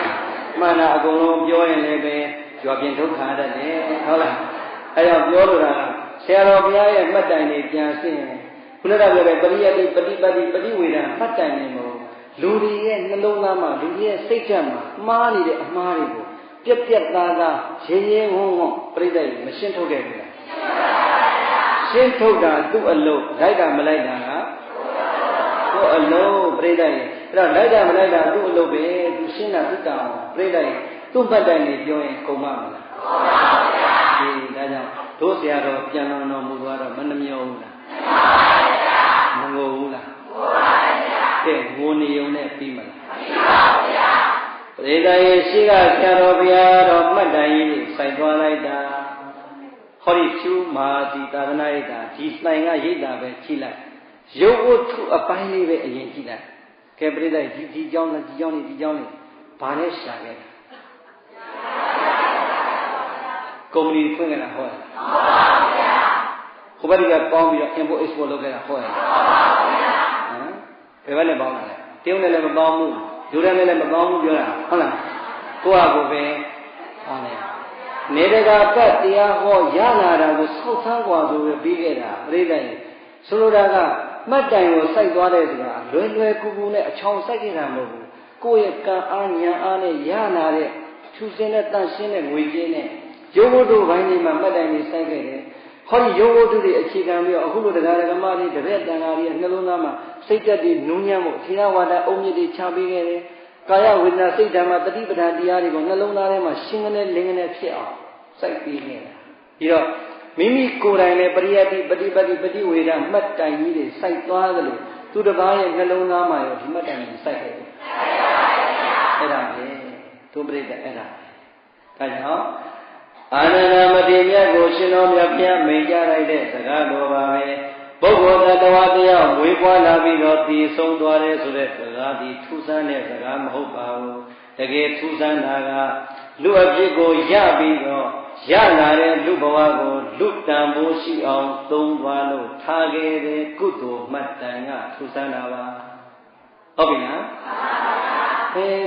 မှန်တာအကုန်လုံးပြောရင်လည်းပဲကြွားပြင်ဒုက္ခတတ်တယ်ဟုတ်လားအဲကြောင့်ပြောလို့တာကဆရာတော်ဘုရားရဲ့မှတ်တိုင်တွေပြန်ဆင်းရင်ခုနကပြောတဲ့ပရိယတိပฏิပတ်တိပฏิဝေဒမှတ်တိုင်နေမို့လူတွေရဲ့နှလုံးသားမှာလူတွေရဲ့စိတ်ဓာတ်မှာမှားနေတဲ့အမှားတွေကိုပြက်ပြက်သားသားရင်းရင်းဝုန်းဝုန်းပြိဿရေမရှင်းထုတ်ခဲ့ဘူးလားရှင်းထုတ်တာသူ့အလုံးလိုက်တာမလိုက်တာကသူ့အလုံးပြိဿရေအဲ့တော့လိုက်တာမလိုက်တာသူ့အလုံးပဲသူရှင်းတာသူ့တောင်းပြိဿရေသူ့မှတ်တိုင်နေပြောရင်ကုန်ပါမလားကုန်ပါဗျာဒီဒါကြောင့်တို့ဆရာတော်ပြန်တော်မူသွားတော့မနှမျောဘူးလားမငိုဘူးလားကဲငိုနေုံနဲ့ပြီးမလားပြီးပါဗျာပရိသတ်ရဲ့ရှိကဆရာတော်ဘုရားတော်မှတ်တိုင်ကြီးစိုက်သွားလိုက်တာဟောဒီဖြူမာတိသာသနာရိပ်တာဒီဆိုင်ကရိပ်တာပဲကြည့်လိုက်ရုပ်ဝတ္ထုအပိုင်းလေးပဲအရင်ကြည့်လိုက်ကဲပရိသတ်ဒီเจ้าနဲ့ဒီเจ้าနဲ့ဒီเจ้าနဲ့ဘာနဲ့ရှာခဲ့တာကုမ္ပဏီဖွင့်ခဲ့တာဟုတ်လားဟုတ်ပါဗျာဟိုဘက်ကပေါင်းပြီးတော့ import export လုပ်ခဲ့တာဟုတ်လားဘယ်ဘက်နဲ့ပေါင်းတာလဲတရုတ်နဲ့လည်းမပေါင်းဘူးယူရန်နဲ့လည်းမပေါင်းဘူးပြောတာဟုတ်လားကိုယ့်ဟာကိုယ်ပဲဟောတယ်နေတကာကတ်တရားဟောရလာတာကိုဆောက်ဆန်းกว่าဆိုပြီးပြီးခဲ့တာပြိဿရေဆိုလိုတာကမှတ်တိုင်ကိုစိုက်သွားတဲ့ဆိုတာလွယ်လွယ်ကူကူနဲ့အချောင်စိုက်ခဲ့တာမဟုတ်ဘူးကိုယ့်ရဲ့ကံအားဉာဏ်အားနဲ့ရလာတဲ့ထူးဆန်းတဲ့တန့်ရှင်းတဲ့ငွေကြေးနဲ့ရုပ်ဝတ္ထုဘိုင်းတွေမှာမှတ်တိုင်တွေစိုက်ခဲ့တယ်ဟောဒီရုပ်ဝတ္ထုတွေအခြေခံပြီးတော့အခုလိုတရားဓမ္မတွေတပည့်တန်ဃာတွေနှလုံးသားမှာစိတ်သက်တွေနူးညံ့မှုအထေရဝါဒအုံမြစ်တွေချပေးခဲ့တယ်ကာယဝေဒနာစိတ်ဓာတ်မှာတတိပဌာန်တရားတွေကိုနှလုံးသားထဲမှာရှင်းကနေလင်းကနေဖြစ်အောင်စိုက်ပေးခဲ့တာပြီးတော့မိမိကိုယ်တိုင်လည်းပရိယတိပฏิပတ်တိပฏิဝေဒမှတ်တိုင်ကြီးတွေစိုက်သွားသလိုသူတစ်ပါးရဲ့နှလုံးသားမှာရောဒီမှတ်တိုင်ကြီးစိုက်ခဲ့တယ်အဲ့ဒါပဲသူပြိတ္တအဲ့ဒါဒါကြောင့်အာနန္ဒမတိမြတ်ကိုရှင်တော်မြတ်ဘုရားမိန့်ကြားလိုက်တဲ့စကားတော်ပါပဲပုဂ္ဂိုလ်တ attva တရားမွေးဖွားလာပြီးတော့တည်ဆုံးသွားတယ်ဆိုတဲ့စကားဒီထူးဆန်းတဲ့စကားမဟုတ်ပါဘူးတကယ်ထူးဆန်းတာကလူအဖြစ်ကိုရပြီးတော့ရလာတဲ့လူဘဝကိုလူတန်ဖိုးရှိအောင်သုံးသွားလို့ထားခဲ့တဲ့ကုသိုလ်မှတ်တမ်းကထူးဆန်းတာပါဟုတ်ပြီလား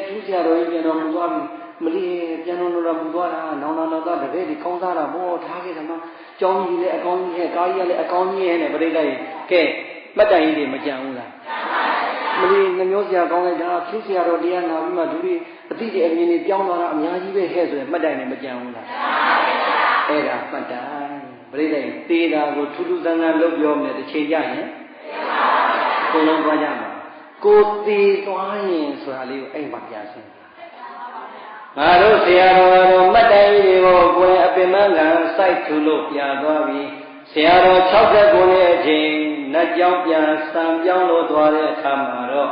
ထူးဆရာတော်ကြီးပြန်တော်မူသွားပြီမလီပြန်တော်မူသွားတာနောင်တော်တပည့်ဒီကောင်းစားတာဘောထားခဲ့တယ်မှာကျောင်းကြီးလည်းအကောင်းကြီးရဲ့ကားကြီးလည်းအကောင်းကြီးရဲ့နဲ့ပြိတ္တိုင်ကဲမှတ်တိုင်ကြီးတွေမကြံဘူးလားမလီနှမျိုးစရာကောင်းလိုက်တာထူးဆရာတော်တရားနာပြီးမှဒုတိအတိအမြင်တွေပြောင်းသွားတာအများကြီးပဲဟဲ့ဆိုရင်မှတ်တိုင်တွေမကြံဘူးလားအဲ့ဒါမှတ်တိုင်ပြိတ္တိုင်တေးတာကိုထူးထူးဆန်းဆန်းလုပ်ပြောမယ်တစ်ချိန်ကြရင်ကိုယ်လုံးသွားကြမှာကိုသေးသွားရင်ဆိုတာလေးကိုအဲ့မှာပြန်ဆင်းငါတို့ဆရာတော်ကတော့မှတ်တိုင်တွေကိုကိုယ်အပင်မလန်စိုက်ထူလို့ပြသွားပြီဆရာတော်69ရဲ့အချိန်နတ်ကြောင်းပြန်စံပြောင်းလို့သွားတဲ့အခါမှာတော့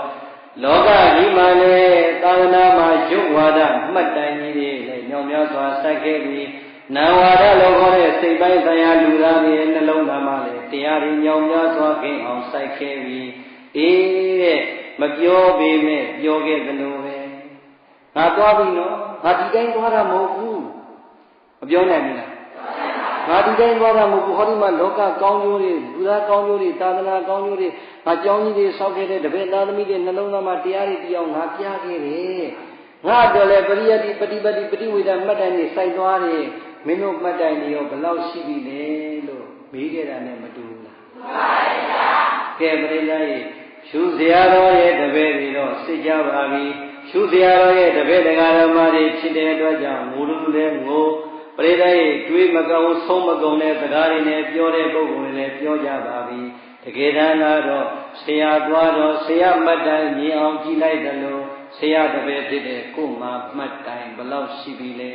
လောကကြီးမှာလည်းသာသနာမှာယုတ်ဝါဒမှတ်တိုင်ကြီးတွေလည်းညောင်များစွာစိုက်ခဲ့ပြီးနာဝါဒလို့ခေါ်တဲ့စိတ်ပိုင်းဆိုင်ရာလူသားတွေနှလုံးသားမှာလည်းတရားတွေညောင်များစွာခင်းအောင်စိုက်ခဲ့ပြီးတဲ့မပြောပေမဲ့ပြောခဲ့သလိုပဲငါသွားပြီနော်ငါဒီတိုင်းသွားတာမဟုတ်ဘူးမပြောနိုင်ဘူးလားငါဒီတိုင်းသွားတာမဟုတ်ဘူးဟောဒီမှာလောကကောင်းကျိုးတွေလူသားကောင်းကျိုးတွေသာသနာကောင်းကျိုးတွေငါကြောင်းကြီးတွေဆောက်ခဲ့တဲ့တပည့်သားသမီးတွေနှလုံးသားမှာတရားတွေတရားငါပြခဲ့တယ်ငါတော့လေပရိယတိပฏิပတ်တိပฏิဝေဒမှတ်တိုင်တွေစိုက်သွားတယ်မင်းတို့မှတ်တိုင်တွေရောဘယ်လောက်ရှိပြီလဲလို့မေးခဲ့တာနဲ့မတူဘူးလားမှန်ပါဗျာကဲပရိသတ်ရေရှုစရာတော်ရဲ့တပည့်တွေတော့စိတ်ကြပါပြီရှုစရာတော်ရဲ့တပည့်တရားဓမ္မတွေဖြစ်တဲ့အတွက်ကြောင့်ငိုလူလည်းငိုပရိသတ်ရေတွေးမကောင်းဆုံးမကုန်တဲ့စကားတွေနဲ့ပြောတဲ့ပုဂ္ဂိုလ်တွေလည်းပြောကြပါပြီတကယ်တမ်းကတော့ဆရာသွားတော့ဆရာမှတ်တိုင်မြင်အောင်ကြည့်လိုက်တယ်လို့ဆရာတပည့်ဖြစ်တဲ့ကိုယ်မှာမှတ်တိုင်ဘယ်လောက်ရှိပြီလဲ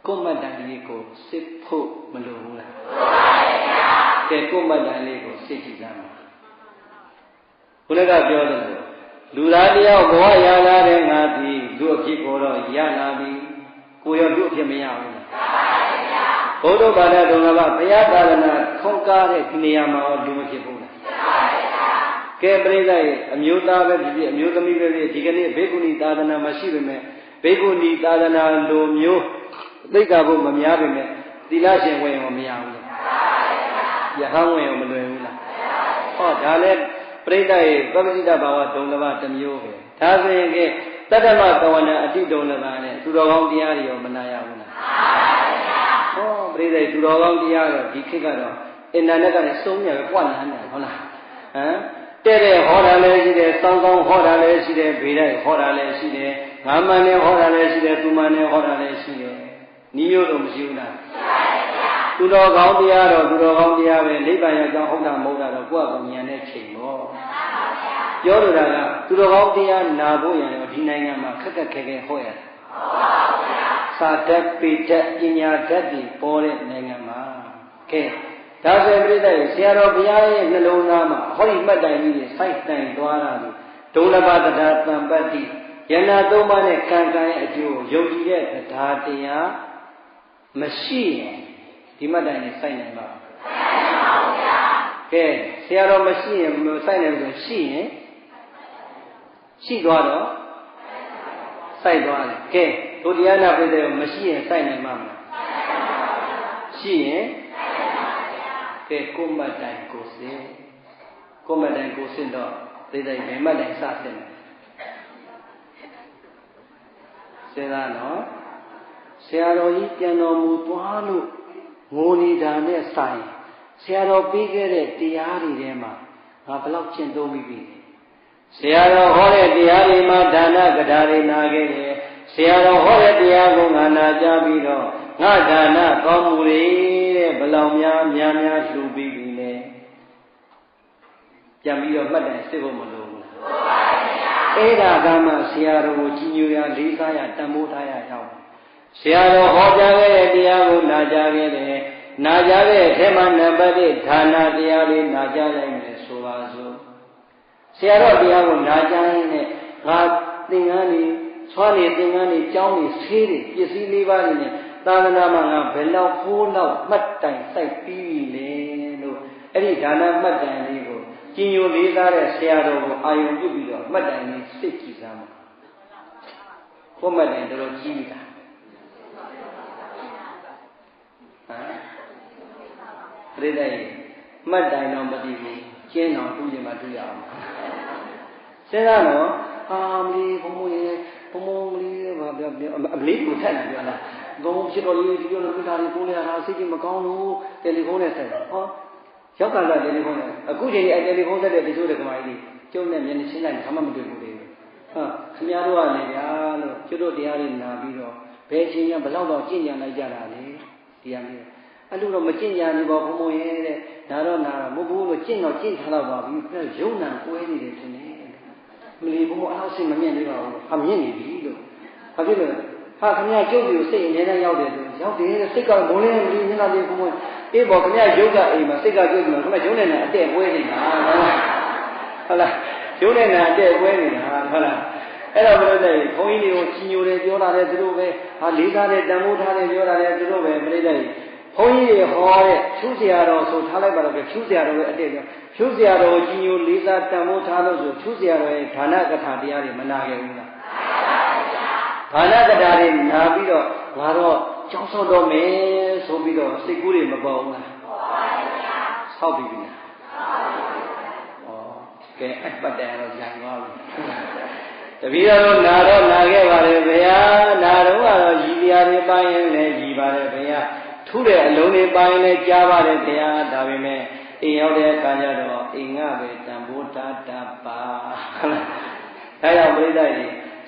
ကိုယ်မှတ်တိုင်လေးကိုစစ်ဖို့မလိုဘူးလားမှန်ပါဗျာကဲကိုယ်မှတ်တိုင်လေးကိုစစ်ကြည့်ကြမှာဘုရားကပြောတယ်လူသားတယောက်ဘဝရလာတဲ့ငါသည်လူအဖြစ်ကိုတော့ရလာပြီကိုရောလူအဖြစ်မရဘူးလားမှန်ပါဗျာဘုဒ္ဓဘာသာတော်ကဘုရားသာသနာခွန်ကားတဲ့ဒီနေရာမှာလူမဖြစ်ဘူးလားမှန်ပါဗျာ ကဲပြိဿရဲ့အမျိုးသားပဲဖြစ်ဖြစ်အမျိုးသမီးပဲဖြစ်ဒီကနေ့ဘေကုဏီသာသနာမရှိပေမဲ့ဘေကုဏီသာသနာလိုမျိုးသိက္ခာပုဒ်မများပေမဲ့သီလရှင်ဝင်ရောမရဘူးလားယဟန်ဝင်ရောမလွယ်ဘူးလားဟောဒါလည်းပြိဿရဲ့ပပ္ပစိတဘာဝဒုံလဘတစ်မျိုးပဲဒါဆိုရင်ကဲတတ္တမကဝဏအတိဒုံလဘနဲ့သူတော်ကောင်းတရားတွေရောမနာရဘူးလားဟောပြိဿသူတော်ကောင်းတရားတော့ဒီခေတ်ကတော့အင်တာနက်ကလည်းစုံရပဲပွက်လာနေဟုတ်လားဟမ်တဲ့ဟောတာလည်းရှိတယ်စောင်းကောင်းဟောတာလည်းရှိတယ်ဘေးတိုက်ဟောတာလည်းရှိတယ်ငါမှန်နဲ့ဟောတာလည်းရှိတယ်သူမှန်နဲ့ဟောတာလည်းရှိတယ်နီးမျိုးတော့မရှိဘူးလားသူတော်ကောင်းတရားတော့သူတော်ကောင်းတရားပဲနိဗ္ဗာန်ရောက်ကြောင်းဟုတ်တာမဟုတ်တာတော့ကိုယ့်အကူဉာဏ်နဲ့ချိန်တော့ပြောလိုတာကသူတော်ကောင်းတရားနာဖို့ရရင်ဒီနိုင်ငံမှာခက်ခက်ခဲခဲဟောရတယ်စာတတ်ပေတတ်ပညာတတ်တွေပေါ်တဲ့နိုင်ငံမှာကဲဒါဆိုပြိတ္တရဲ့ဆရာတော်ဘုရားရဲ့နှလုံးသားမှာဟောဒီမှတ်တိုင်ကြီးတွေစိုက်တိုင်သွားတာလို့ဒုလဘတ္တာတံပတ္တိယန္နာသုံးပါးနဲ့ကံကံရဲ့အကျိုးယုံကြည်တဲ့တရားတရားမရှိရင်ဒီမှတ်တိုင်နဲ့စိုက်နိုင်ပါ့ကဲဆရာတော်မရှိရင်မစိုက်နိုင်ဘူးရှိရင်ရှိသွားတော့စိုက်သွားတယ်ကဲဒုတရားနာပြိတ္တရောမရှိရင်စိုက်နိုင်မှာမလားရှိရင်ကဲကိုမတ်တိုင်ကိုစင်ကိုမတ်တိုင်ကိုစင်တော့သိတဲ့ဘယ်မတ်တိုင်စစင်စဉ်းစားနော်ဆရာတော်ကြီးပြန်တော်မူသွားလို့ငိုနေတာနဲ့ဆိုင်ဆရာတော်ပြီးခဲ့တဲ့တရားတွေထဲမှာငါဘယ်လောက်ကျင့်သုံးပြီးပြီဆရာတော်ဟောတဲ့တရားတွေမှာဒါနကထာတွေနာခဲ့တယ်ဆရာတော်ဟောတဲ့တရားကိုငါနာကြားပြီးတော့ငါဒါနကောင်းမှုတွေတဲ့ဘလောင်များလှူပြီးပြီလေပြန်ပြီးတော့မှတ်တယ်စစ်ဖို့မလိုဘူးလားဟုတ်ပါဗျာအဲ့ဒါကမှဆရာတော်ကိုကြီးညိုရလေးစားရတန်ဖိုးထားရရောက်ဆရာတော်ဟောကြားခဲ့တဲ့တရားကိုနာကြားခဲ့တယ်နာကြားတဲ့အထက်မှာနံပါတ်1ဒါနတရားလေးနာကြားလိုက်မယ်ဆိုပါစို့ဆရာတော်တရားကိုနာကြားရင်းနဲ့ငါသင်္ကန်းနေဆွမ်းနေသင်္ကန်းနေကြောင်းနေဆေးတွေပစ္စည်းလေးပါးနေနဲ့သာသနာမှာငါဘယ်လောက်ဖိုးလောက်မှတ်တိုင်စိုက်ပြီးလေလို့အဲ့ဒီဒါနမှတ်တိုင်လေးကိုကျင်ညိုလေးစားတဲ့ဆရာတော်ကိုအာယုံပြုပြီးတော့မှတ်တိုင်လေးစိတ်ကြည်စားမှာကိုမှတ်တိုင်တော်တော်ကြီးတာပြိတ္တိမှတ်တိုင်တော့မသိဘူးကျင်းတော်တူးရင်မှတူးရအောင်စဉ်းစားတော့မလီဘုံမလေးဘုံမလေးဘာပြောအလေးကိုထက်နေပြောလားဘုံဖြစ်တော်လေးဒီလိုလိုဒါတွေပိုးလိုက်တာစိတ်ကြီးမကောင်းလို့တယ်လီဖုန်းနဲ့ဆက်ဟောရောက်ကလာတယ်လီဖုန်းနဲ့အခုချိန်ဒီတယ်လီဖုန်းဆက်တဲ့တချို့တွေကမာကြီးကျုံနဲ့မျက်နှာချင်းလိုက်ဘာမှမတွေ့ဘူးလေဟာခင်ဗျားတို့ကလည်းဗျာလို့ကျွတ်တို့တရားတွေနာပြီးတော့ဘယ်ချိန်ကဘယ်လောက်တော့ကြင်ကြံလိုက်ကြတာလေတရားမျိုးအဲ့လိုတော့မကြင်ကြံနေပါဘုံဘုံရဲ့တဲ့ဒါတော့နာမဟုတ်ဘူးလို့ကြင်တော့ကြင်ထားတော့ပါပြီပြရုံနာကွဲနေတယ်ထင်တယ်မလီဘုံဘုံအဲ့လိုစိတ်မမြင်နေပါဘူးဟာမြင်နေပြီလို့ဘာဖြစ်လို့ဟာခင်ဗျားကျုပ်ကိုစိတ်အများနဲ့ရောက်တယ်ဆိုရောက်တယ်စိတ်ကမိုးလင်းမလီမျက်နှာလေးဘုံဘုံအေးပေါ်ခင်ဗျားရုပ်ကအိမ်မှာစိတ်ကကျုပ်ကခင်ဗျားရုံးနေတာအတဲ့ပွဲနေတာဟုတ်လားရုံးနေတာအတဲ့ပွဲနေတာဟုတ်လားအဲ့တော့ဘယ်လိုလဲဘုန်းကြီးတွေကိုကြီးညိုတယ်ပြောတာလေသူတို့ပဲဟာလေးစားတယ်တန်ဖိုးထားတယ်ပြောတာလေသူတို့ပဲပြိတ္တိဘုန်းကြီးတွေဟောတဲ့ဖြူစရာတော်ဆိုထားလိုက်ပါတော့ဖြူစရာတော်ရဲ့အတဲ့ဖြူစရာတော်ကိုကြီးညိုလေးစားတန်ဖိုးထားလို့ဆိုဖြူစရာတော်ရဲ့ဌာနကထာတရားတွေမနာခဲ့ဘူးလားဌာနကထာတွေနာပြီးတော့ငါတော့ကြောင်းဆော့တော့မယ်ဆိုပြီးတော့စိတ်ကူးတွေမပေါ်ဘူးလားဆောက်ပြီးပြီလားကဲအပတ်တန်တော့ညာသွားပြီတပည့်တော်နာတော့နာခဲ့ပါလေဗျာနာတော့ကတော့ရည်ပြားတွေပိုင်းရင်လည်းရည်ပါတယ်ဗျာထူးတဲ့အလုံးတွေပိုင်းလည်းကြားပါတယ်ဗျာဒါပေမဲ့အိမ်ရောက်တဲ့အခါကျတော့အိမ်ကပဲတန်ဖိုးတာတပါဒါကြောင့်ပြိတ္တိ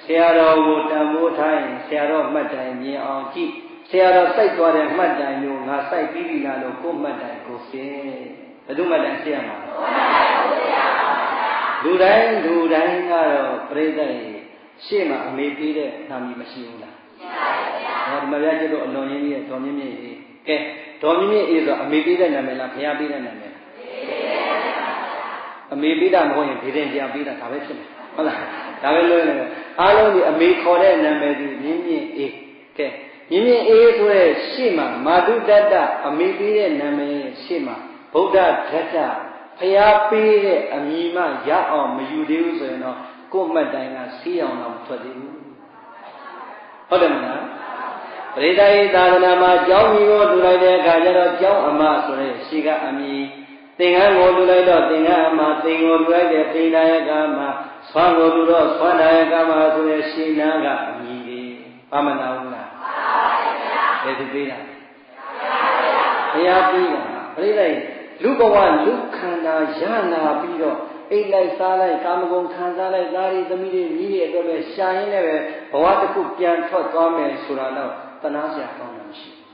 ဆရာတော်ကိုတန်ဖိုးထားရင်ဆရာတော်မှတ်တိုင်မြင်အောင်ကြည့်ဆရာတော်စိုက်သွားတဲ့မှတ်တိုင်မျိုးငါစိုက်ပြီးပြီလားလို့ကိုမှတ်တိုင်ကိုစင်ဘယ်သူမှတ်တိုင်သိရမှာလူတိုင်းကတော့ပြိတ္တိရှေ့မှာအမေပေးတဲ့နာမည်မရှိဘူးလားရှိပါဗျာဟောဒီမှာပြကျတော့အလွန်ရင်းကြီးရဲ့ဒေါ်မြင့်မြင့်အေးကဲဒေါ်မြင့်မြင့်အေးဆိုအမေပေးတဲ့နာမည်လားဘုရားပေးတဲ့နာမည်လားအမေပေးတာမဟုတ်ရင်ဘေးရင်ပြန်ပေးတာဒါပဲဖြစ်မယ်ဟုတ်လားဒါပဲလို့လည်းအားလုံးဒီအမေခေါ်တဲ့နာမည်ဒီမြင့်မြင့်အေးကဲမြင့်မြင့်အေးဆိုတဲ့ရှေ့မှာမာတုတ္တအမေပေးတဲ့နာမည်ရှေ့မှာဗုဒ္ဓဓတ္တ ဖျားပေးတဲ့အမြင်မှရအောင်မယူသေးဘူးဆိုရင်တော့ကိုယ်မှတ်တိုင်းကစီးအောင်တော့ထွက်သေးဘူးဟုတ်တယ်မလားပရိသတ်ဤသာသနာမှာကျောင်းကြီးကိုထူလိုက်တဲ့အခါကျတော့ကျောင်းအမဆိုတဲ့ရှိကအမြင်သင်္ကန်းကိုထူလိုက်တော့သင်္ကန်းအမသင်ကိုထူလိုက်တဲ့သင်္နာယကမှာဆွမ်းကိုထူတော့ဆွမ်းနာယကမှာဆိုတဲ့ရှိနာကအမြင်ကြီးဘာမနာဘူးလားဘယ်သူပေးတာဘုရားပေးတာပရိသတ်လူဘဝလူခန္ဓာရနာပြီးတော့အိတ်လိုက်စားလိုက်ကာမဂုဏ်ခံစားလိုက်သားရီသမီးတွေမြည်ရဲ့အတွက်ပဲရှာရင်းနဲ့ပဲဘဝတစ်ခုပြန်ထွက်သွားမယ်ဆိုတာတော့တနာစရာကောင်းတာမရှိဘူး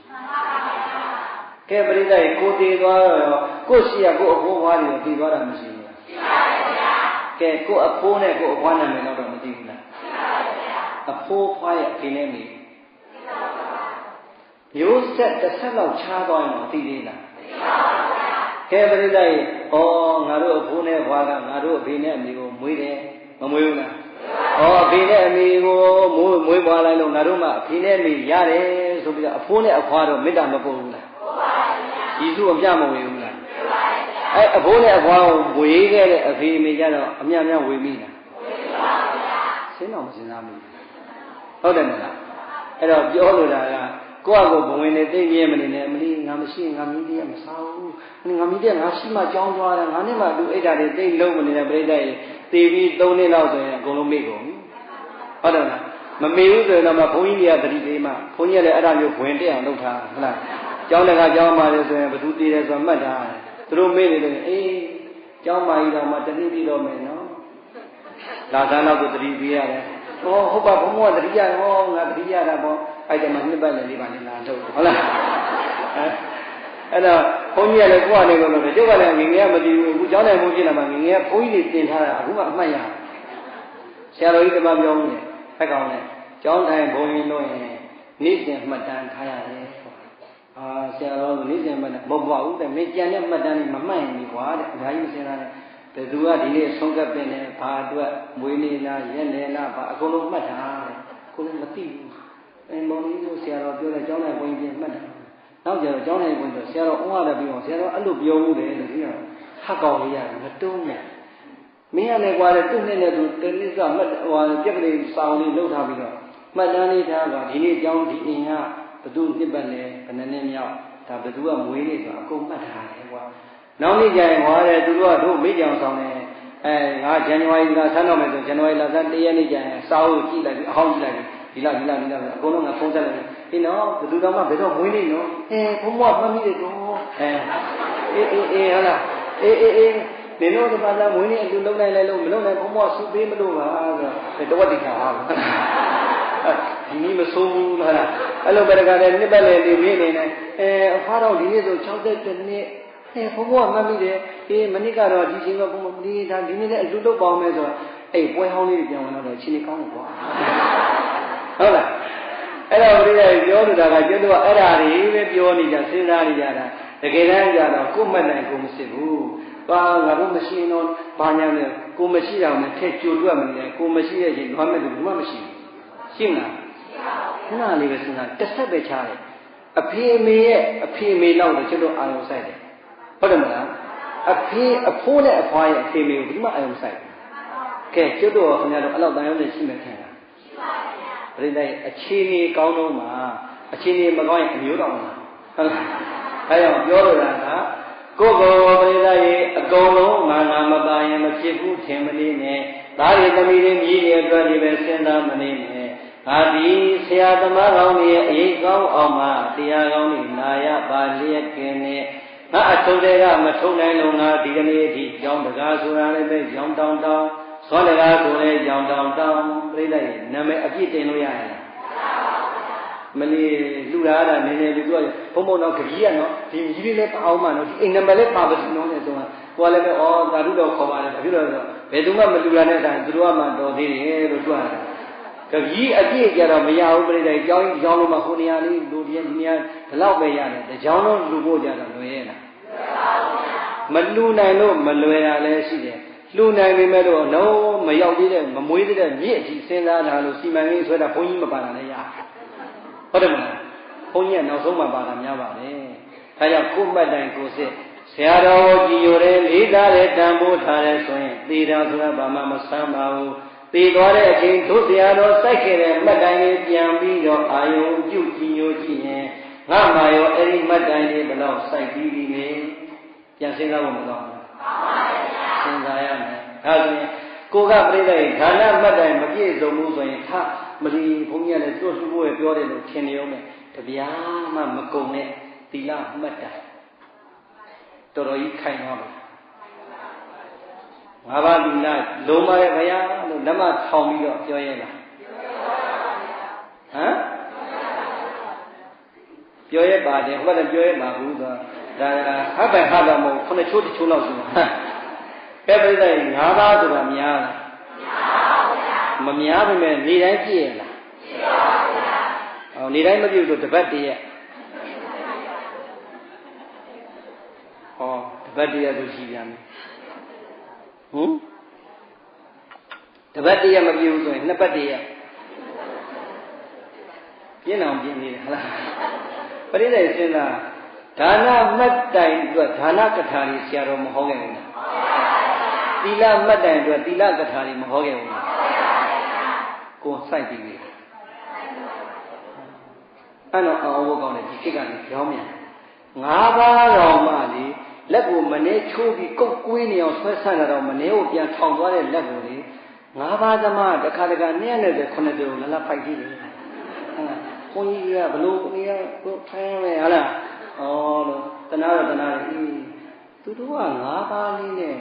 ကဲပရိသတ်ကိုတည်သွားတော့ကိုရှိရကိုအဖိုးဘွားတွေတည်သွားတာမရှိဘူးလားရှိပါဗျာကဲကိုအဖိုးနဲ့ကိုအဘွားနာမည်တော့မသိဘူးလားရှိပါဗျာအဖိုးဘွားရဲ့အဖေနဲ့မိမျိုးဆက်တစ်ဆက်လောက်ခြားသွားရင်တော့သိသေးလားသိပါဘူးကဲပရိသတ်ဩငါတို့အဖိုးနဲ့ဘွားကငါတို့အဖေနဲ့အမေကိုမွေးတယ်မမွေးဘူးလားဩအဖေနဲ့အမေကိုမွေးပွားလိုက်လို့ငါတို့မှအဖေနဲ့အမေရတယ်ဆိုပြီးတော့အဖိုးနဲ့အဖွားတော့မေတ္တာမပို့ဘူးလားပို့ပါဘူးယေရှုအပြမဝေဘူးလားပို့ပါဘူးအဖိုးနဲ့အဖွားကိုဝေခဲ့တဲ့အဖေအမေကြတော့အမြတ်ဝေမိလားဝေပါဘူးစဉ်းတော်မစဉ်းစားဘူးဟုတ်တယ်မလားအဲ့တော့ပြောလိုတာကကိုယ့်အကိုဘဝင်နေသိပြင်းမနေနဲ့အမလီငါမရှိရင်ငါမီးတည်းမစားဘူးငါမီးတည်းငါရှိမှကြောင်းသွားတယ်ငါနဲ့မှသူအိတ်ဓာတ်တွေသိလုံးမနေတဲ့ပြိတ္တရဲ့သေပြီး3နှစ်လောက်ဆိုရင်အကုန်လုံးမေ့ကုန်ဟုတ်တယ်လားမမေ့ဘူးဆိုရင်တော့ဘုန်းကြီးတွေကတတိပေးမှဘုန်းကြီးကလည်းအဲ့ဒါမျိုးဝင်တက်အောင်လုပ်ထားဟုတ်လားကျောင်းတကာကျောင်းမှာလေဆိုရင်ဘသူတည်တယ်ဆိုမှတ်ထားတယ်သူတို့မေ့နေတယ်အေးကျောင်းမကြီးတော်မှာတတိပြီးတော့မယ်နော်လာသားတော့သူတတိပေးရတယ်ဟုတ်ပါဘုံကတတိယဟောငါတတိယတာပေါ့အဲ့ဒီမှာနှစ်ပတ်လည်းလေးပါနေလာထုတ်ဟုတ်လားအဲ့တော့ဘုန်းကြီးကလည်းကိုယ်ကနေလို့ကျုပ်ကလည်းငငယ်ကမတည်ဘူးအခုကျောင်းနိုင်မှုဖြစ်လာမှငငယ်ကဘုန်းကြီးတွေတင်ထားတာအခုမှအမှတ်ရဆရာတော်ကြီးတမပြောဦးတယ်ဖက်ကောင်နဲ့ကျောင်းတိုင်းဘုန်းကြီးလို့ရင်နေ့စဉ်မှတ်တမ်းထားရတယ်ဆရာတော်ကနေ့စဉ်မှတ်တမ်းမဟုတ်ပါဘူးတဲ့မင်းကြံတဲ့မှတ်တမ်းတွေမမှတ်ရင်ဒီကွာတဲ့အများကြီးမစင်တာနဲ့ဘယ်သူကဒီနေ့ဆုံးကပ်ပင်နဲ့ဘာအတွက်မွေးနေလားရက်နေလားဘာအကုန်လုံးမှတ်ထားတယ်ကိုယ်လည်းမသိဘူးမောင်လေးတို့ဆရာတော်ပြောတဲ့ကျောင်းတိုင်းဘုန်းကြီးမှတ်တယ်နောက်ကျတော့ကျောင်းတိုင်းဘုန်းကြီးဆရာတော်ဩဝါဒပြီးအောင်ဆရာတော်အဲ့လိုပြောမှုတယ်လို့ပြောဟတ်ကောင်လေးရတယ်မတုံးနဲ့မင်းကလည်းကွာတဲ့သူ့နဲ့သူတနည်းကမှတ်ပြက်ကလေးစောင်းလေးလှုပ်ထားပြီးတော့မှတ်တမ်းလေးထားပါဒီနေ့ကျောင်းဒီအိမ်ကဘသူနှစ်ပတ်လဲဘယ်နှစ်မြောက်ဒါဘသူကမွေးနေဆိုအကုန်မှတ်ထားတယ်ကွာနောက်နေ့ကျရင်ဟောတယ်သူတို့ကတို့မိကြောင်ဆောင်တယ်ငါဇန်နဝါရီလဆန်းတော့မယ်ဆိုဇန်နဝါရီလဆန်း1ရက်နေ့ကျရင်စာအုပ်ကြည့်လိုက်ပြီးအဟောင်းကြည့်လိုက်ပြီးဒီလောက်အကုန်လုံးကဖုံးဆက်လိုက်ပြီနော်ဘယ်သူတော့မှဘယ်တော့မွေးနေနော်ဘုံဘွားမှတ်မိတယ်တော့အေးဟုတ်လားအေးနင်တို့ကဘာသာမွေးနေအတူလုံးနိုင်လဲလို့မလုံးနိုင်ဘုံဘွားစုပေးမလို့ပါဆိုတော့တဝက်တိခါဟာဒီနည်းမဆိုးဘူးဟုတ်လားအဲ့လိုပဲတကယ်နှစ်ပတ်လေဒီမင်းနေနေအဖားတော့ဒီနေ့ဆို62နှစ်ဘုံဘွားမှတ်မိတယ်မနစ်ကတော့ဒီချိန်ကဘုံမဒီဒါဒီနေ့လည်းအတူလုပ်ပေါင်းမယ်ဆိုတော့အဲ့ပွဲဟောင်းလေးပြန်ဝင်တော့ချင်းနေကောင်းတယ်ကွာဟုတ်လားအဲ့တော့ဘုရားပြောနေတာကကျွတ်တော့အဲ့ဓာတွေပဲပြောနေကြစဉ်းစားနေကြတာတကယ်တမ်းကျတော့ကိုယ်မှတ်နိုင်ကိုမစစ်ဘူး။ဘာငါတို့မရှိတော့ဘာညာလဲကိုမရှိတာနဲ့ထက်ကြိုတွက်မလဲကိုမရှိတဲ့ချိန်ဘာမဲ့လို့ဘာမှမရှိဘူး။ရှင်းလား။ခဏလေးပဲစဉ်းစားတစ်ဆက်ပဲချားတယ်။အဖေအမေရဲ့အဖေအမေလောက်တော့ကျွတ်တော့အာရုံစိုက်တယ်။ဟုတ်တယ်မလား။အဖေအဖိုးနဲ့အဖွားရဲ့အဖေအမေကိုဒီမှအာရုံစိုက်တယ်။ကဲကျွတ်တော့ခင်ဗျားတို့အဲ့လောက်တန်ရုံးနဲ့ရှိမယ်ထင်လား။ရှိပါပါဘုရား။အခြေအနေကောင်းတော့မှအခြေအနေမကောင်းရင်အမျိုးတော်မှာဟုတ်လား။အဲကြောင့်ပြောလိုတာကကိုယ်ကိုယ်ပရိသတ်ရဲ့အကုန်လုံးငါမပါရင်မဖြစ်ဘူးထင်မနေနဲ့ဒါရီသမီးတွေမြည်ရဲ့အတွက်ဒီပဲစဉ်းစားမနေနဲ့ငါဒီဆရာသမားကောင်းတွေရဲ့အရေးကောင်းအောင်မှတရားကောင်းတွေနာရပါလျက်ကင်းနဲ့ငါအထုံးတွေကမထုံနိုင်လို့ငါဒီကနေ့ဒီကြောင်းတကားဆိုတာလည်းပဲကြောင်းတောင်းတောင်းသောတကားဆိုလည်းကြောင်းတောင်းတောင်းပရိသတ်ရဲ့နာမည်အပြည့်တင်လို့ရရင်မလေးလူလာတာနည်းနည်းလေးသူကဘုံဘုံတော့ခကြီးကနော်ဒီကြီးလေးလည်းပအောင်မှနော်ဒီအိမ်နံပါတ်လည်းပါပါစီနော်နဲ့ဆိုတော့ကိုကလည်းပဲသာဓုတော်ခေါ်ပါတယ်ဘာဖြစ်လို့လဲဆိုတော့ဘယ်သူမှမလူလာတဲ့တိုင်းသူတို့ကမှတော်သေးတယ်လို့ပြောတာခကြီးအပြည့်ကြတော့မရဘူးပြိတ္တိုင်ကြောင်းလုံးမှာခုနေရာလေးလူပြင်းဒီနေရာဒီလောက်ပဲရတယ်တကြောင်လုံးလူဖို့ကြတော့လွယ်ရဲ့လားမလူနိုင်လို့မလွယ်တာလည်းရှိတယ်လူနိုင်ပေမဲ့တော့လုံးမရောက်သေးတဲ့မမွေးသေးတဲ့မြစ်အထိစဉ်းစားတာလို့စီမံကိန်းဆွဲတာဘုန်းကြီးမပါတာလည်းရဟုတ်တယ်မလားဘုန်းကြီးကနောက်ဆုံးမှပါတာများပါလေဒါကြောင့်ကိုယ်မှတ်တိုင်ကိုစစ် ဆရာတော်ကိုကြည်ညိုတယ်လေးစားတယ်တန်ဖိုးထားတယ်ဆိုရင်သေတာဆိုတာဘာမှမဆမ်းပါဘူးသေသွားတဲ့အချိန်တို့ဆရာတော်စိုက်ခဲ့တဲ့မှတ်တိုင်လေးပြန်ပြီးတော့အာယုံပြုကြည်ညိုကြည့်ရင်ငါမှရောအဲ့ဒီမှတ်တိုင်လေးဘယ်တော့စိုက်ပြီးပြီလဲပြန်စဉ်းစားဖို့မကောင်းဘူးစဉ်းစားရမယ်ဒါဆိုရင်ကိုကပြိဿရဲ့ဌာနမှတ်တိုင်မပြည့်စုံဘူးဆိုရင်ဟာမလီဘုန်းကြီးကလည်းတွတ်လှဖို့ပြောတယ်လို့ထင်နေအောင်မယ်တပြားမှမကုန်နဲ့သီလမှတ်တိုင်တော်တော်ကြီးခိုင်သွားပါငါးပါးသီလလုံးပါရဲ့ဗျာလို့လက်မထောင်ပြီးတော့ပြောရဲလားဟမ်ပြောရဲပါတယ်ဟိုကလည်းပြောရဲပါဘူးဒါဟပ်ပိုင်ဟပ်တော့မဟုတ်ခုနှစ်ချိုးတစ်ချိုးလောက်ဆိုပဲပြိဿရဲ့ငါးပါးဆိုတာများလားမများပါဘူးမများပါနဲ့နေတိုင်းပြည့်ရလားပြည့်ပါဗျာဟောနေတိုင်းမပြည့်ဘူးဆိုတပတ်တည်းရဲ့ဟောတပတ်တည်းရဆိုရှိပြန်ပြီတပတ်တည်းရမပြည့်ဘူးဆိုရင်နှစ်ပတ်တည်းရပြင်းအောင်ပြင်းနေတယ်ဟုတ်လားပရိသေစဉ်းစားဒါနမှတ်တိုင်အတွက်ဒါနကထာကြီးဆရာတော်မဟောခဲ့ဘူးလားသီလမှတ်တိုင်အတွက်သီလကထာကြီးမဟောခဲ့ဘူးလားကိုယ်စိုက်ပြီးပြီအဲ့တော့အောင်ဖို့ကောင်းတယ်ဒီကိစ္စကကြောင်းမြန်၅ပါးတော်မှလေလက်ကိုမနှဲချိုးပြီးကုတ်ကွေးနေအောင်ဆွဲဆန့်လာတော့မနှဲကိုပြန်ထောင်သွားတဲ့လက်ကိုလေ၅ပါးသမားတစ်ခါတခါ290 9တိုးလလဖိုက်ကြည့်တယ်ဘုန်းကြီးကဘလို့ကိုကြီးကကိုထိုင်းမယ်ဟာလားဩလို့တနာတော့တနာတယ်သူတို့က၅ပါးလေးနဲ့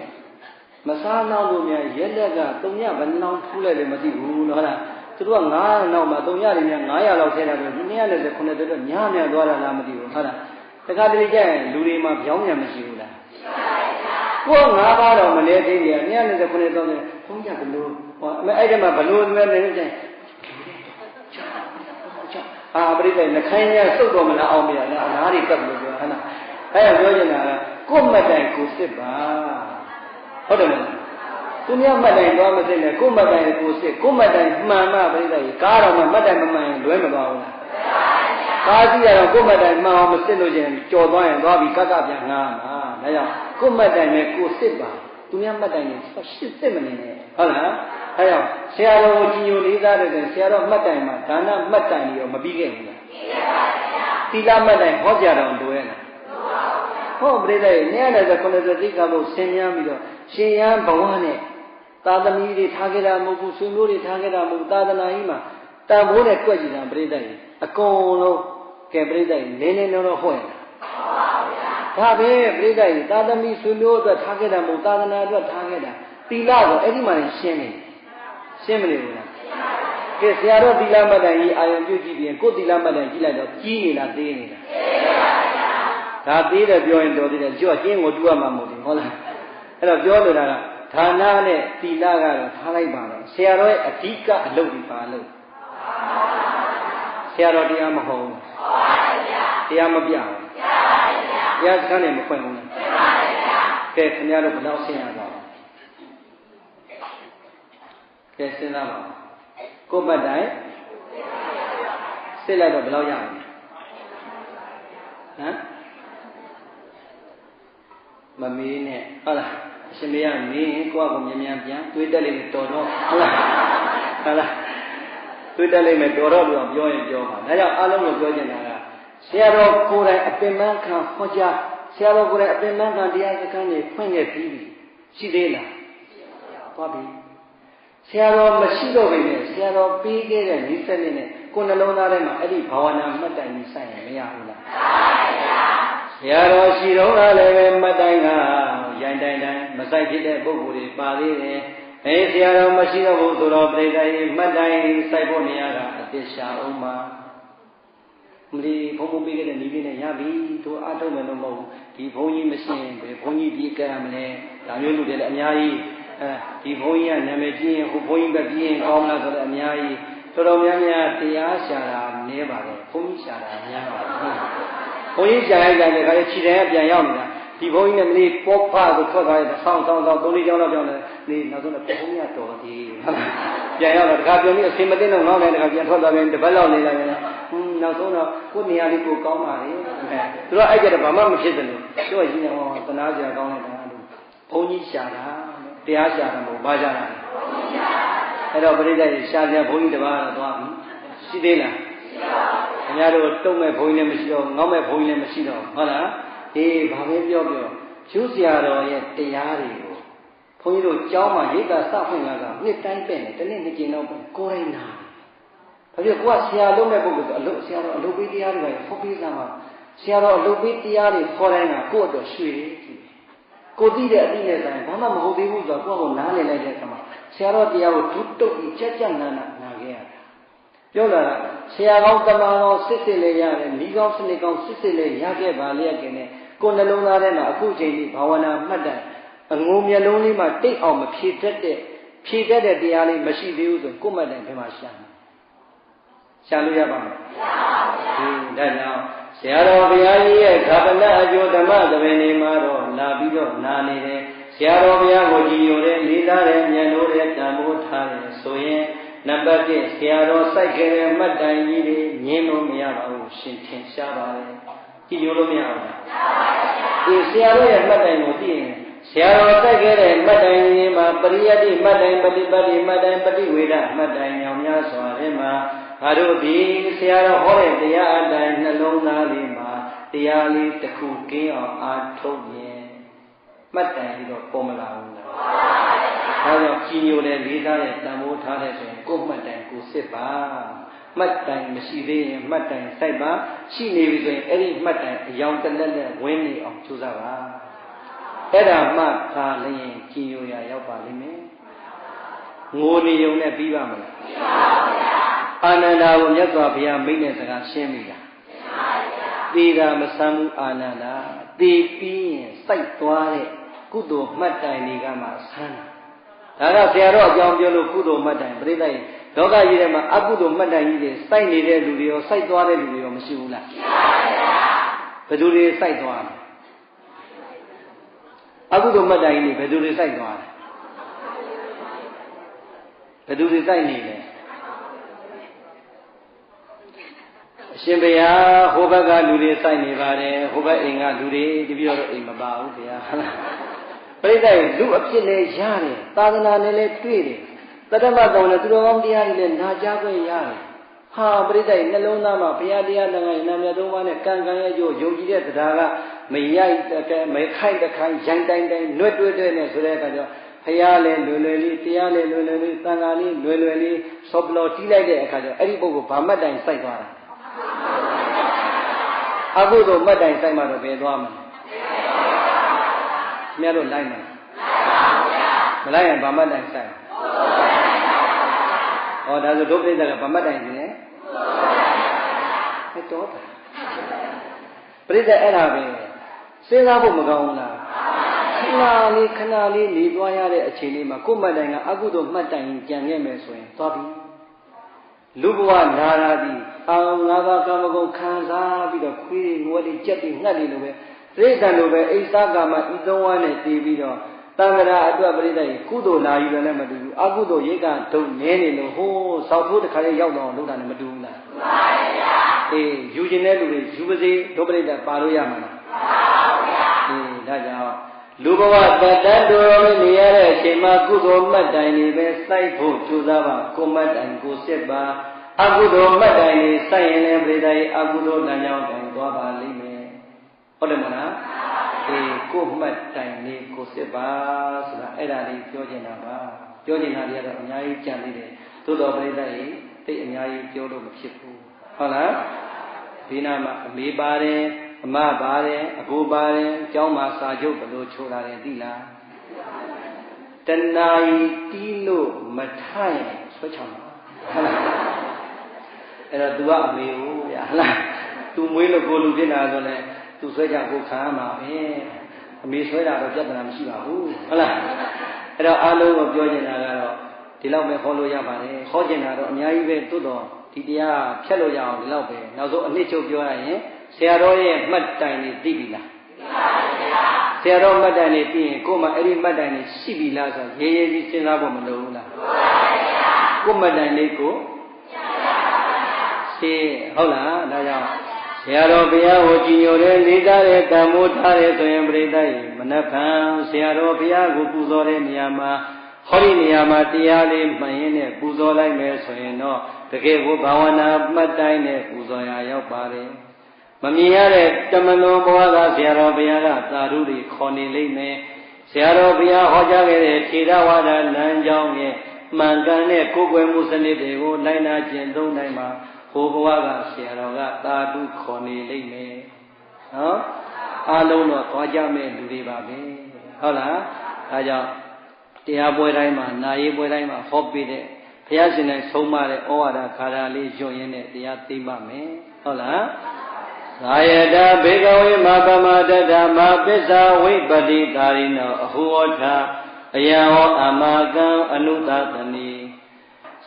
မစားနောက်လို့များရက်လက်က3ညဘယ်နှောင်းထူးလိုက်လည်းမသိဘူးဟုတ်လားသူတို့က9နောက်မှာ3ညတွေများ900လောက်ထဲတာဆို290 9တိုးတော့ညာမြန်သွားတာလားမသိဘူးဟုတ်လားတခါတလေကျရင်လူတွေမှာပြောင်းပြန်မရှိဘူးလားကိုယ်၅ပါးတော့မလဲသေးတယ်290 9တိုးတယ်ဘုန်းကြီးကဘလို့ဟောအဲ့ဒီမှာဘလို့လဲနေတယ်အာပရိသေနှခိုင်းရစုတ်တော်မလားအောင်မရလားအနားတွေကပ်လို့ပြောဟဲ့လားအဲ့ဒါပြောချင်တာကကိုယ်မှတ်တိုင်ကိုစစ်ပါဟုတ်တယ်မလားသူများမှတ်တိုင်တော့မစစ်နဲ့ကိုယ်မှတ်တိုင်ကိုစစ်ကိုယ်မှတ်တိုင်မှန်မှပရိသေကားတော့မှမှတ်တိုင်မမှန်ရင်လွဲမသွားဘူးလားကားစီရတော့ကိုယ်မှတ်တိုင်မှန်အောင်မစစ်လို့ချင်းကြော်သွားရင်သွားပြီးကကပြန်ငားမှာဒါကြောင့်ကိုယ်မှတ်တိုင်နဲ့ကိုစစ်ပါသူများမှတ်တိုင်နဲ့စစ်မနေနဲ့ဟုတ်လားအဲကြောင့်ဆရာတော်ကိုကြည်ညိုလေးစားတဲ့ဆရာတော်မှတ်တိုင်မှာဒါနမှတ်တိုင်ရောမပြီးခဲ့ဘူးလားပြီးခဲ့ပါဗျာသီလမှတ်တိုင်ဟောကြတော်လိုရလားဟောပြိတ္တရဲ့290သိက္ခာပုဒ်ဆင်ញမ်းပြီးတော့ရှင်ရန်ဘဝနဲ့သာသမီတွေထားခဲ့တာမဟုတ်ဘူးဆွေမျိုးတွေထားခဲ့တာမဟုတ်သာသနာကြီးမှာတန်ဖိုးနဲ့ကြွက်ကြည့်တာပြိတ္တရဲ့အကုန်လုံးကဲပြိတ္တရဲ့နင်းတော့ဟောရလားဒါပဲပြိတ္တရဲ့သာသမီဆွေမျိုးအတွက်ထားခဲ့တာမဟုတ်သာသနာအတွက်ထားခဲ့တာသီလကိုအဲ့ဒီမှာရှင်းနေရှင်းမနေဘူးလားကဲဆရာတော်သီလမှတ်တိုင်ကြီးအာယုံပြုကြည့်ပြီးကိုယ်သီလမှတ်တိုင်ကြည့်လိုက်တော့ကြီးနေလားသေးနေလားသေးပါဗျာဒါသေးတယ်ပြောရင်တော်သေးတယ်ကြော့ကျင်းကိုတူရမှာမဟုတ်ဘူးဟုတ်လားအဲ့တော့ပြောလိုတာကဌာနနဲ့သီလကတော့ထားလိုက်ပါတော့ဆရာတော်ရဲ့အဓိကအလုပ်ဒီပါလို့ဆရာတော်တရားမဟုတ်ဘူးတရားမပြဘူးတရားစခန်းနဲ့မဖွင့်ဘူးလားကဲခင်ဗျားတို့ဘယ်တော့ဆင်းရသွားကဲစဉ်းစားပါကိုယ်ပတ်တိုင်စစ်လိုက်တော့ဘယ်လောက်ရမလဲဟမ်မမေးနဲ့ဟုတ်လားအရှင်မေးရမေးရင်ကိုယ့်အကူမြန်မြန်ပြန်တွေးတက်လိမ့်မယ်တော်တော့ဟုတ်လားဟုတ်လားတွေးတက်လိမ့်မယ်တော်တော့လို့ပြောရင်ပြောပါဒါကြောင့်အားလုံးကိုပြောချင်တာကဆရာတော်ကိုယ်တိုင်အပင်ပန်းခံဟောကြားဆရာတော်ကိုယ်တိုင်အပင်ပန်းခံတရားစခန်းတွေဖွင့်ခဲ့ပြီးရှိသေးလားသွားပြီဆရာတော်မရှိတော့ပြီနဲ့ဆရာတော်ပြီးခဲ့တဲ့နိစ္စနဲ့ကိုယ်နှလုံးသားထဲမှာအဲ့ဒီဘာဝနာမှတ်တိုင်ကြီးဆိုင်ရင်မရဘူးလားဆရာတော်ရှိတော့လည်းပဲမှတ်တိုင်ကရိုင်းတိုင်းတိုင်းမဆိုင်ဖြစ်တဲ့ပုဂ္ဂိုလ်တွေပါသေးတယ်အဲဆရာတော်မရှိတော့ဘူးဆိုတော့ပြိတ္တိုင်မှတ်တိုင်စိုက်ဖို့နေရတာအသစ္စာဥမာမလီဘုံဘုံပြီးခဲ့တဲ့နိဗ္ဗာန်နဲ့ရပြီတို့အားထုတ်မယ်လို့မဟုတ်ဘူးဒီဘုန်းကြီးမရှိရင်ဘယ်ဘုန်းကြီးပြီးကြရမလဲဒါမျိုးလူတွေလည်းအများကြီးဒီဘုန်းကြီးကနာမည်ကြီးရင်ဟိုဘုန်းကြီးပဲပြီးရင်ကောင်းမလားဆိုတော့အများကြီးတော်တော်များများတရားရှာတာနည်းပါတယ်ဘုန်းကြီးရှာတာများပါတယ်ဘုန်းကြီးရှာလိုက်တယ်ခါကျခြေတန်းကပြန်ရောက်နေတာ ဒီဘုန်းကြီးနဲ့မလေးပေါ်ဖာကိုထွက်သွားရင်ဆောင်း3-4ကြောင်းတော့ကြောင်းတယ်နေနောက်ဆုံးတော့ဘုန်းကြီးတော်သေးပြန်ရောက်တော့တခါပြန်ပြီးအစင်မသိတော့ငေါင်းတယ်တခါပြန်ထွက်သွားပြန်တပတ်လောက်နေလိုက်ရင်နောက်ဆုံးတော့ကိုယ်နေရာလေးကိုကောင်းပါလေသူတို့အဲ့ကြတော့ဘာမှမဖြစ်တယ်လို့သူကကြီးနေဟောသနာစရာကောင်းလိုက်တာလို့ဘုန်းကြီးရှာတာတရားရှာတာမဟုတ်ဘာရှာတာအဲ့တော့ပြိဿကြီးရှာကြဘုန်းကြီးတပါးတော့သွားပြီရှိသေးလားခင်ဗျားတို့တုံးမဲ့ဘုန်းကြီးလည်းမရှိတော့ငေါ့မဲ့ဘုန်းကြီးလည်းမရှိတော့ဟုတ်လားအေးဘာပဲပြောကျိုးဆရာတော်ရဲ့တရားတွေကိုဘုန်းကြီးတို့ကျောင်းမှာရိတ်တာစဖွင့်လာတာနှစ်တိုင်းပဲ့တယ်တနေ့နှစ်ကြိမ်တော့ကိုယ်တိုင်နာဘာဖြစ်ကိုကဆရာလုံးတဲ့ပုဂ္ဂိုလ်ဆိုအလုပ်ဆရာတော်အလုပ်ပေးတရားတွေပဲဟောပေးစမ်းပါဆရာတော်အလုပ်ပေးတရားတွေခေါ်တိုင်းကကိုယ့်အတွက်ရွှေကိုသိတဲ့အသိနဲ့ဆိုင်ဘာမှမဟုတ်သေးဘူးဆိုတော့ကိုယ့်ကိုနားလည်လိုက်တဲ့အခါမှာဆရာတော်တရားကိုဒုတုတ်ပြီးကြက်ကြက်နာနာခဲ့ရတာပြောလာတာဆရာကောင်းတမန်ကောင်းစစ်စစ်လေးရတယ်မိကောင်းစနစ်ကောင်းစစ်စစ်လေးရခဲ့ပါလျက်ကနေကိုယ်နှလုံးသားထဲမှာအခုချိန်ကြီးဘာဝနာမှတ်တယ်အငုံမျက်လုံးလေးမှာတိတ်အောင်မဖြည့်တတ်တဲ့တရားလေးမရှိသေးဘူးဆိုကိုယ်မှတ်တယ်ဘယ်မှာရှာလို့ရပါမလားဒါကြောင့်ဆရာတော်ဘုရားကြီးရဲ့ခါပလအကျိုးဓမ္မသဘင်နေမှာတော့လာပြီးတော့နာနေတယ်ဆရာတော်ဘုရားကိုကြည်ညိုတဲ့လေးသားတဲ့ဉာဏ်တော်တဲ့တန်ဖိုးထားတယ်ဆိုရင်နံပါတ်1ဆရာတော်စိုက်ခဲ့တဲ့မှတ်တိုင်ကြီးတွေညင်းလို့မရပါဘူးရှင်ထင်ရှားပါလေကြည်ညိုလို့မရဘူးလားဒီဆရာတော်ရဲ့မှတ်တိုင်ကိုသိရင်ဆရာတော်စိုက်ခဲ့တဲ့မှတ်တိုင်ကြီးမှာပရိယတ္တိမှတ်တိုင်ပฏิပတ်တိမှတ်တိုင်ပฏิဝေဒမှတ်တိုင်ညောင်များစွာထဲမှာငါတို့ဒီဆရာတော်ဟောတဲ့တရားအတိုင်းနှလုံးသားလေးမှာတရားလေးတစ်ခုကင်းအောင်အားထုတ်ရင်မှတ်တိုင်ပြီးတော့ပေါ်မလာဘူးလားဒါကြောင့်ကြီးညိုတဲ့လေးစားတဲ့တန်ဖိုးထားတဲ့ဆိုရင်ကိုယ်မှတ်တိုင်ကိုစစ်ပါမှတ်တိုင်မရှိသေးရင်မှတ်တိုင်စိုက်ပါရှိနေပြီဆိုရင်အဲ့ဒီမှတ်တိုင်အယောင်တလက်လက်ဝင်းနေအောင်ကြိုးစားပါအဲ့ဒါမှခါလျင်ကြီးညိုရရောက်ပါလိမ့်မယ်ငိုနေုံနဲ့ပြီးပါမလားပြီးပါဗျာအာနန္ဒာကိုမြတ်စွာဘုရားမိန့်တဲ့စကားရှင်းပြီလားရှင်းပါဗျာသေတာမဆမ်းဘူးအာနန္ဒာသေပြီးရင်စိုက်သွားတဲ့ကုသိုလ်မှတ်တိုင်တွေကမှဆမ်းတာဒါကဆရာတော်အကြောင်းပြောလို့ကုသိုလ်မှတ်တိုင်ပြိဿရဲ့လောကကြီးထဲမှာအကုသိုလ်မှတ်တိုင်ကြီးတွေစိုက်နေတဲ့လူတွေရောစိုက်သွားတဲ့လူတွေရောမရှိဘူးလားရှိပါဗျာဘယ်သူတွေစိုက်သွားလဲအကုသိုလ်မှတ်တိုင်ကြီးတွေဘယ်သူတွေစိုက်သွားလဲဘယ်သူတွေစိုက်နေလဲအရှင်ဘုရားဟိုဘက်ကလူတွေစိုက်နေပါတယ်ဟိုဘက်အိမ်ကလူတွေတပည့်တော်အိမ်မပါဘူးဘုရားပြိဿရဲ့လူအဖြစ်လဲရတယ်သာသနာနဲ့လဲတွေ့တယ်တတ္တမတောင်းနဲ့သူတော်ကောင်းတရားတွေလဲနာကြားခွင့်ရတယ်ဟာပြိဿရဲ့နှလုံးသားမှာဘုရားတရားတန်ခါးနာမည်သုံးပါးနဲ့ကံကံရဲ့ကြိုးယုံကြည်တဲ့တရားကမရိုက်တကမခိုက်တခိုင်းရိုင်းတိုင်းတိုင်းနှွဲ့တွဲတွဲနဲ့ဆိုတဲ့အခါကျတော့ဘုရားလည်းလွယ်လွယ်လေးတရားလည်းလွယ်လွယ်လေးသံဃာလေးလွယ်လွယ်လေးစောပလောတီးလိုက်တဲ့အခါကျတော့အဲ့ဒီပုဂ္ဂိုလ်ဗာမတ်တိုင်စိုက်သွားတာအကုသိုလ်မှတ်တိုင်စိုက်မှတော့ဘယ်သွားမလဲမြတ်တို့လိုက်မလားမလိုက်ရင်ဗာမတ်တိုင်စိုက်ဟောဒါဆိုဒုပ္ပိသကဗာမတ်တိုင်နေတယ်ဟဲ့တော့ပြိဿအဲ့ဒါပဲစဉ်းစားဖို့မကောင်းဘူးလားခဏလေးနေသွားရတဲ့အချိန်လေးမှာကိုယ်မှတ်တိုင်ကအကုသိုလ်မှတ်တိုင်ကြံခဲ့မယ်ဆိုရင်သွားပြီလူဘဝနာရာသည်အောင်ငါးပါးကာမဂုဏ်ခံစားပြီးတော့ခွေးတွေငွေတွေကြက်တွေငှက်တွေလိုပဲတိရစ္ဆာန်လိုပဲအိသကာမဤသုံးဝါးနဲ့တည်ပြီးတော့တံ္ဍရာအတွက်ပြိဿကြီးကုသိုလ်လာယူတယ်လည်းမတူဘူးအကုသိုလ်ရိတ်ကဒုံနေနေလို့ဟိုးစောက်ထိုးတစ်ခါလေးရောက်တော့လုပ်တာလည်းမတူဘူးလားမှန်ပါဗျာအေးယူခြင်းတဲ့လူတွေယူပါစေဒုပရိသပါလို့ရမှာလားမှန်ပါဗျာအေးဒါကြောင့်လူဘဝတတ္တတော်နေရတဲ့အချိန်မှာကုသိုလ်မှတ်တိုင်တွေပဲစိုက်ဖို့ကြိုးစားပါကိုမှတ်တိုင်ကိုစစ်ပါအကုသိုလ်မှတ်တိုင်တွေစိုက်ရင်လည်းပြိဿရဲ့အကုသိုလ်လမ်းကြောင်းတိုင်သွားပါလိမ့်မယ်ဟုတ်တယ်မလားအေးကိုမှတ်တိုင်လေးကိုစစ်ပါဆိုတာအဲ့ဒါလေးပြောချင်တာပါပြောချင်တာတွေကတော့အများကြီးကြံသေးတယ်သို့တော်ပြိဿရဲ့သိအများကြီးပြောလို့မဖြစ်ဘူးဟုတ်လားဒီနာမှာအမေပါတယ်အမပါတယ်အကိုပါတယ်ကျောင်းမှာစာချုပ်ဘယ်လိုချိုးလာတယ်သိလားတဏှာကြီးတီးလို့မထိုင်ဆွဲချောင်းဟုတ်လားအဲ့တော့ तू ကအမေကိုဗျာဟုတ်လား तू မွေးလို့ကိုလူဖြစ်တာဆိုလဲ तू ဆွဲချကိုခံရမှာပဲအမေဆွဲတာတော့ပြဿနာမရှိပါဘူးဟုတ်လားအဲ့တော့အားလုံးကိုပြောချင်တာကတော့ဒီလောက်ပဲဟောလို့ရပါတယ်ဟောချင်တာတော့အများကြီးပဲတိုးတော့ဒီတရားဖြတ်လို့ရအောင်ဒီလောက်ပဲနောက်ဆုံးအနှစ်ချုပ်ပြောရရင်ဆရာတော်ရဲ့မှတ်တိုင်တွေသိပြီလားသိပါပါဗျာ ဆရာတော်မှတ်တိုင်နေပြီးရင်ကိုယ်မှအဲ့ဒီမှတ်တိုင်နေရှိပြီလားဆိုရေရေကြီးစဉ်းစားဖို့မလိုဘူးလားကိုယ်မှတ်တိုင်လေးကိုရှင်းဟုတ်လားဒါကြောင့်ဆရာတော်ဘုရားကိုကြည်ညိုတဲ့လေးစားတဲ့တန်ဖိုးထားတဲ့ဆိုရင်ပြိဿရဲ့မနှက်ခံဆရာတော်ဘုရားကိုပူဇော်တဲ့နေရာမှာဟောဒီနေရာမှာတရားလေးမှန်ရင်းနဲ့ပူဇော်လိုက်မယ်ဆိုရင်တော့တကယ်ကိုဘာဝနာမှတ်တိုင်းနဲ့ပူဇော်ရာရောက်ပါတယ်မမြင်ရတဲ့တမန်တော်ဘဝကဆရာတော်ဘုရားကသာဓုတွေခေါ်နေလိမ့်မယ်ဆရာတော်ဘုရားဟောကြားခဲ့တဲ့ထေရဝါဒလမ်းကြောင်းရဲ့မှန်ကန်တဲ့ကိုယ်ွယ်မှုစနစ်တွေကိုလိုက်နာကျင့်သုံးနိုင်မှာဟိုဘဝကဆရာတော်ကသာဓုခေါ်နေလိမ့်မယ်နော်အားလုံးတော့သွားကြမဲ့လူတွေပါပဲဟုတ်လားဒါကြောင့်တရားပွဲတိုင်းမှာနာရေးပွဲတိုင်းမှာဟောပြတဲ့ဘုရားရှင်နဲ့ဆုံးမတဲ့ဩဝါဒခါရလေးညွှန်ရင်းနဲ့တရားသိမှမယ်ဟုတ်လားသာယတဘေကဝေမပမတတမပစ္စာဝိပတိတာရိနောအဟုဝထအယံဟောအမကံအနုသသနိ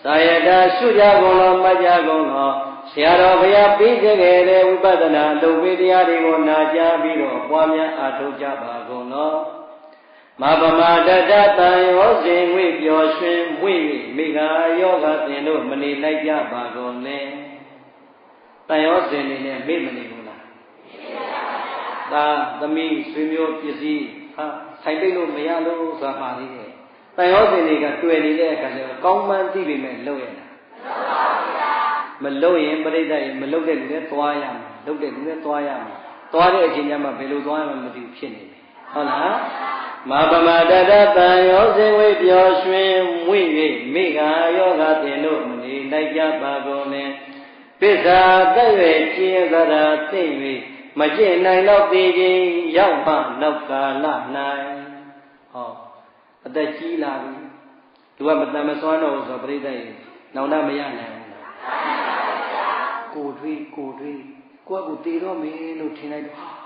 သာယတရှုကြကုန်လောမှတ်ကြကုန်လောဆရာတော်ဘုရားပြီးခဲ့တဲ့ဝိပဿနာလုပ်ပေးတရားတွေကိုနာကြားပြီးတော့ပွားများအားထုတ်ကြပါကုန်လောမပမတတတံရောစဉ်ဝိပျော်ရွှင်ဝိမိဂာယောဂသင်တို့မနေလိုက်ကြပါကုန်လေတန်ရောစဉ်နေနဲ့မေ့မနေဘူးလားသာသမီးဆွေမျိုးပစ္စည်းဟာဆိုင်ပိတ်လို့မရလို့ဆိုတာမှာသေးတယ်တန်ရောစဉ်တွေကတွေ့နေတဲ့အခါကျတော့ကောင်းမှန်းသိပေမဲ့လုပ်ရတာမလုပ်ရင်ပြိဿရင်မလုပ်တဲ့လူလည်းသွားရမယ်လုပ်တဲ့လူလည်းသွားရမယ်သွားတဲ့အချိန်ကျမှဘယ်လိုသွားရမှမသိဘူးဖြစ်နေတယ်ဟုတ်လားမပမတတတံရောစဉ်ဝိပျော်ရွှင်ဝိ၍မိဂာယောဂသင်တို့မနေလိုက်ကြပါကုန်လေပစ္စာသက်ရွယ်ကျင်းသာရာသိ၍မကျင့်နိုင်တော့သေးခြင်းရောက်မှနောက်ကာလ၌ဟောအသက်ကြီးလာပြီသူကမတန်မစွမ်းတော့ဆိုပြိဿရေနောင်တမရနိုင်ဘူးကိုတွေးကိုကတည်တော့မယ်လို့ထင်လိုက်တော့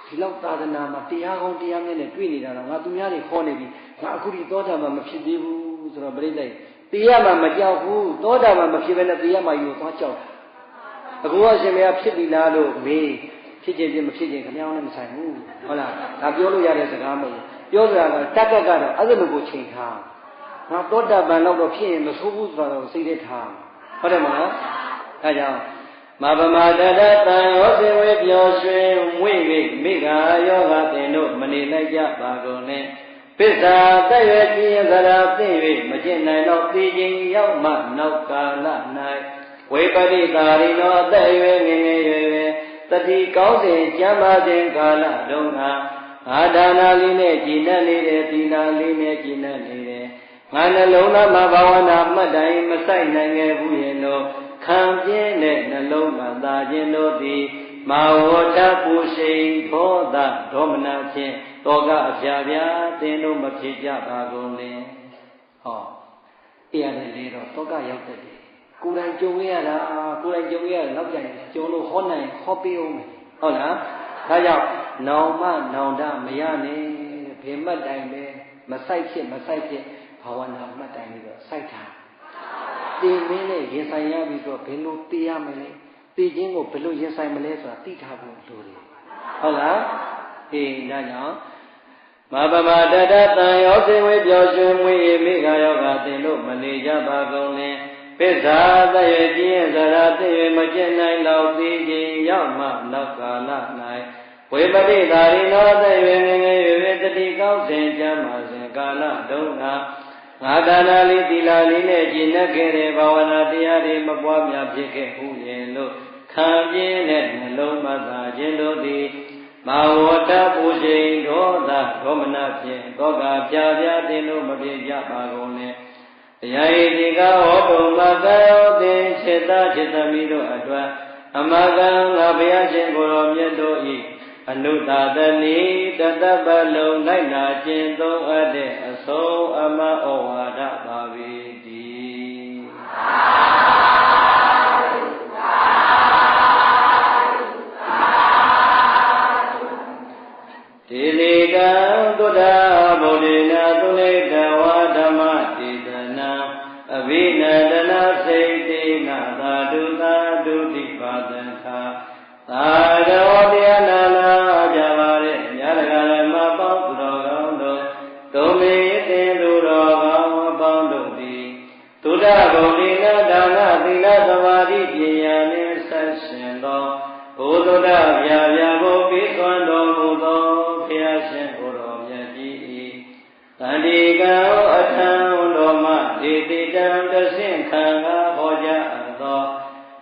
ဒီလောက်သာသနာမှာတရားကောင်းတရားမြတ်နဲ့တွေ့နေတာတော့ငါသူများတွေခေါ်နေပြီငါအခုဒီသောတာပန်မဖြစ်သေးဘူးဆိုတော့ပြိဿတရားမှမကြောက်ဘူးသောတာပန်မဖြစ်ဘဲနဲ့တရားမှယူသွားကြောက်အခုအရှင်မယားဖြစ်ပြီလားလို့မေးဖြစ်ခြင်းဖြစ်မဖြစ်ခြင်းခင်ဗျားလည်းမဆိုင်ဘူးဟုတ်လားဒါပြောလို့ရတဲ့စကားမဟုတ်ဘူးပြောစရာကတက်ကကတော့အဲ့လိုကိုချိန်ထားငါသောတာပန်တော့ဖြစ်ရင်မဆိုးဘူးဆိုတော့စိတ်ထဲထားဟုတ်တယ်မလားဒါကြောင့်မပမတတတံရောစဉ်ဝေပျော်ရွှင်ဝိ၍မိဂာယောဂသင်တို့မနေလိုက်ကြပါကုန်နဲ့ပစ္စာသက်ရွယ်ကျင်းသာရာသိ၍မကျင့်နိုင်တော့သိခြင်းရောက်မှနောက်ကာလ၌ဝိပတိတာရိနောအသက်ရွယ်ငယ်ငယ်ရွယ်ရွယ်တတိကောင်းစဉ်ကျမ်းပါခြင်းကာလတုန်းကငါဒါနာလေးနဲ့ကြည်နပ်နေတယ်သီလလေးနဲ့ကြည်နပ်နေတယ်ငါနှလုံးသားမှာဘာဝနာမှတ်တိုင်းမဆိုင်နိုင်ခဲ့ဘူးရဲ့လို့ခံပြင်းတဲ့နှလုံးမှာသာခြင်းတို့သည်မာဝတ္တပူရှိန်သောတာဒေါမနဖြင့်တောကအပြာပြာသင်တို့မဖြစ်ကြပါကုန်လေဟောတရားနဲ့လေတော့တောကရောက်တဲ့ကိုယ်တိုင်ကြုံရတာနောက်ကြရင်ကြုံလို့ဟောနိုင်ဟောပေးအောင်ဟုတ်လားဒါကြောင့်နောင်မနောင်တမရနဲ့ဘယ်မှတ်တိုင်ပဲမဆိုင်ဖြစ်ဘာဝနာမှတ်တိုင်ပြီးတော့စိုက်တာတည်မင်းနဲ့ရင်ဆိုင်ရပြီးတော့ဘယ်လိုတည်ရမလဲတည်ခြင်းကိုဘယ်လိုရင်ဆိုင်မလဲဆိုတာသိထားဖို့လိုတယ်ဟုတ်လားအေးဒါကြောင့်မပမတတတံရောစဉ်ဝေပျော်ရွှင်မွေမိဂာယောဂသင်တို့မနေကြပါကုန်လင်ပစ္စာသက်ရွယ်ကျင်းသာရာသိ၍မကျင့်နိုင်တော့သိခြင်းရောက်မှနောက်ကာလ၌ဝိပတိတာရိနောသက်ရွယ်ငယ်ငယ်ရွယ်တတိကောင်းစဉ်ကျမ်းပါစဉ်ကာလတုန်းကငါဒါနာလေးသီလလေးနဲ့ကျင့်တတ်ခဲ့တဲ့ဘာဝနာတရားတွေမပွားများဖြစ်ခဲ့ဘူးရဲ့လို့ခံပြင်းတဲ့နှလုံးမသာခြင်းတို့သည်မာဝတ္တပူရှိန်ဒေါသဒေါမနဖြင့်သောကပြာပြာတင်တို့မပြေကြပါကုန်နဲ့တရားဤဒီကဟောတုံမကရောသင်စေတจิตမိတို့အတွက်အမကံငါဘုရားရှင်ကိုယ်တော်မြတ်တို့ဤအနုတသနိတတပလုံးလိုက်နာခြင်းသုံးအပ်တဲ့အဆုံးအမဩဝါဒပါပေတည်းတိလေကံသုဒ္ဓဗုဒ္ဓနာသုလေတဝါဓမ္မတေသနာအဘိနန္ဒနာစိတ်တေနသာဓုသာဓုတိပါဒံခာသာရောတရားနာနာကြပါရဲ့ညာတကာရမ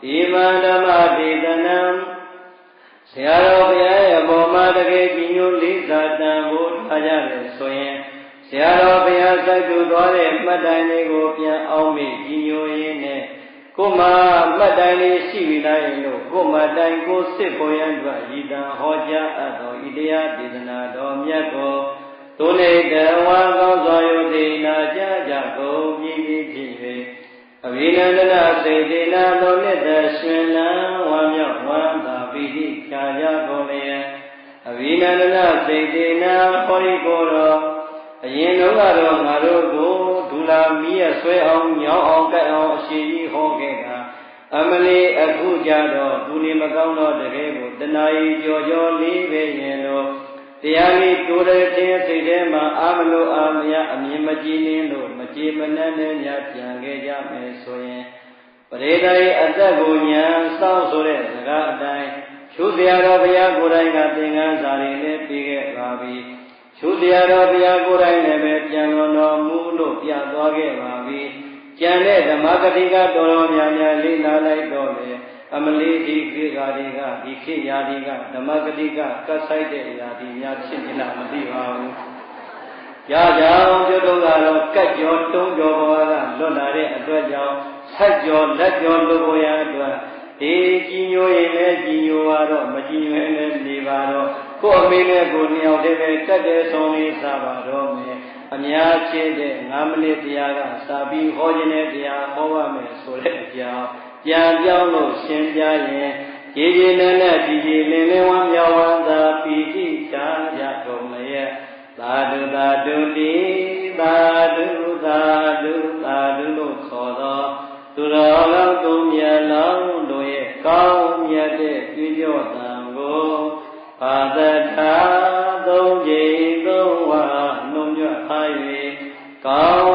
ဣမံဓမ္မဒေသနံဆရာတော်ဘုရားရဲ့အပေါ်မှာတကယ်ကြီးညိုလေးစားတန်ဖိုးထားကြတယ်ဆိုရင်ဆရာတော်ဘုရားစိုက်ထူသွားတဲ့မှတ်တိုင်တွေကိုပြန်အောင်မေ့ကြီးညိုရင်းနဲ့ကိုယ်မှာမှတ်တိုင်လေးရှိပြီလားလို့ကိုယ်မှတိုင်ကိုစစ်ပေါ်ရန်အတွက်ရည်တံဟောကြားအပ်သောဤတရားဒေသနာတော်မြတ်ကိုသို့နေတဝါကောင်းစွာယုသိနာကြကြကုန်ပြီဖြစ်၍အဘိနန္ဒနာစေတေနာသောနှစ်သက်ရှင်လန်းဝမ်းမြောက်ဝမ်းသာပိဋိချာကြကုန်လျက်အဘိနန္ဒနာစေတေနာဟောဒီကိုယ်တော်အရင်တုန်းကတော့ငါတို့ကိုဒူလာမီးရဆွဲအောင်ညောင်းအောင်ကဲ့အောင်အရှိကြီးဟောခဲ့တာအမလီအခုကြတော့ဒူနေမကောင်းတော့တကယ်ကိုတဏှာကြီးကြော်လေးပဲရင်လို့တရားလေးတိုးတဲ့ခြင်းစိတ်ထဲမှာအာမလို့အာမရအမြင်မကြည်နေလို့မကြည်မနှံ့နဲ့များပြန်ခဲ့ကြမယ်ဆိုရင်ပရိသတ်ရဲ့အသက်ကိုညာစောင့်ဆိုတဲ့စကားအတိုင်းရှုဆရာတော်ဘုရားကိုယ်တိုင်ကသင်္ကန်းစာတွေနဲ့ပြီးခဲ့ပါပြီရှုဆရာတော်ဘုရားကိုယ်တိုင်လည်းပဲပြန်လွန်တော်မူလို့ပြသွားခဲ့ပါပြီကျန်တဲ့ဓမ္မဂတိကတော်တော်များများလေးလာလိုက်တော့လေအမလေးဒီခေတ်တွေကဒီခေတ်ရာဒီကဓမ္မဂတိကကတ်ဆိုင်တဲ့ရာဒီများဖြစ်နေလားမသိပါဘူး။ကြာကြောင်ကျွတ်တော့ကတော့ကတ်ကြောတုံးကြောဘဝကလွတ်လာတဲ့အတွက်ကြောင့်ဆက်ကြောလက်ကြောလို့ပေါ်ရအတွက်ဒီကြီးညိုရင်လည်းကြီးညိုပါတော့မကြီးညိုရင်လည်းနေပါတော့ကို့အမေနဲ့ကိုနှစ်ယောက်တည်းပဲတက်တဲ့ဆုံးလေးစားပါတော့မယ်။အများချင်းတဲ့9မိနစ်တရားကစာပြီးဟောခြင်းတဲ့တရားဟောရမယ်ဆိုတဲ့အကြောင်းပြန်ပြောင်းလို့ရှင်းပြရင်ရေရေနဲ့နဲ့ဒီဒီလင်းလင်းဝမ်းမြောက်ဝမ်းသာပီတိချာကြကုန်ရဲ့သာဓုသာဓုတိသာဓုသာဓုသာဓုလို့ခေါ်သောသူတော်ကောင်းသူမြတ်လောင်းတို့ရဲ့ကောင်းမြတ်တဲ့ကြွေးကြော်သံကိုဘာသထာသုံးကြိမ်သုံးဝါနှုံညွတ်အား၍ကောင်း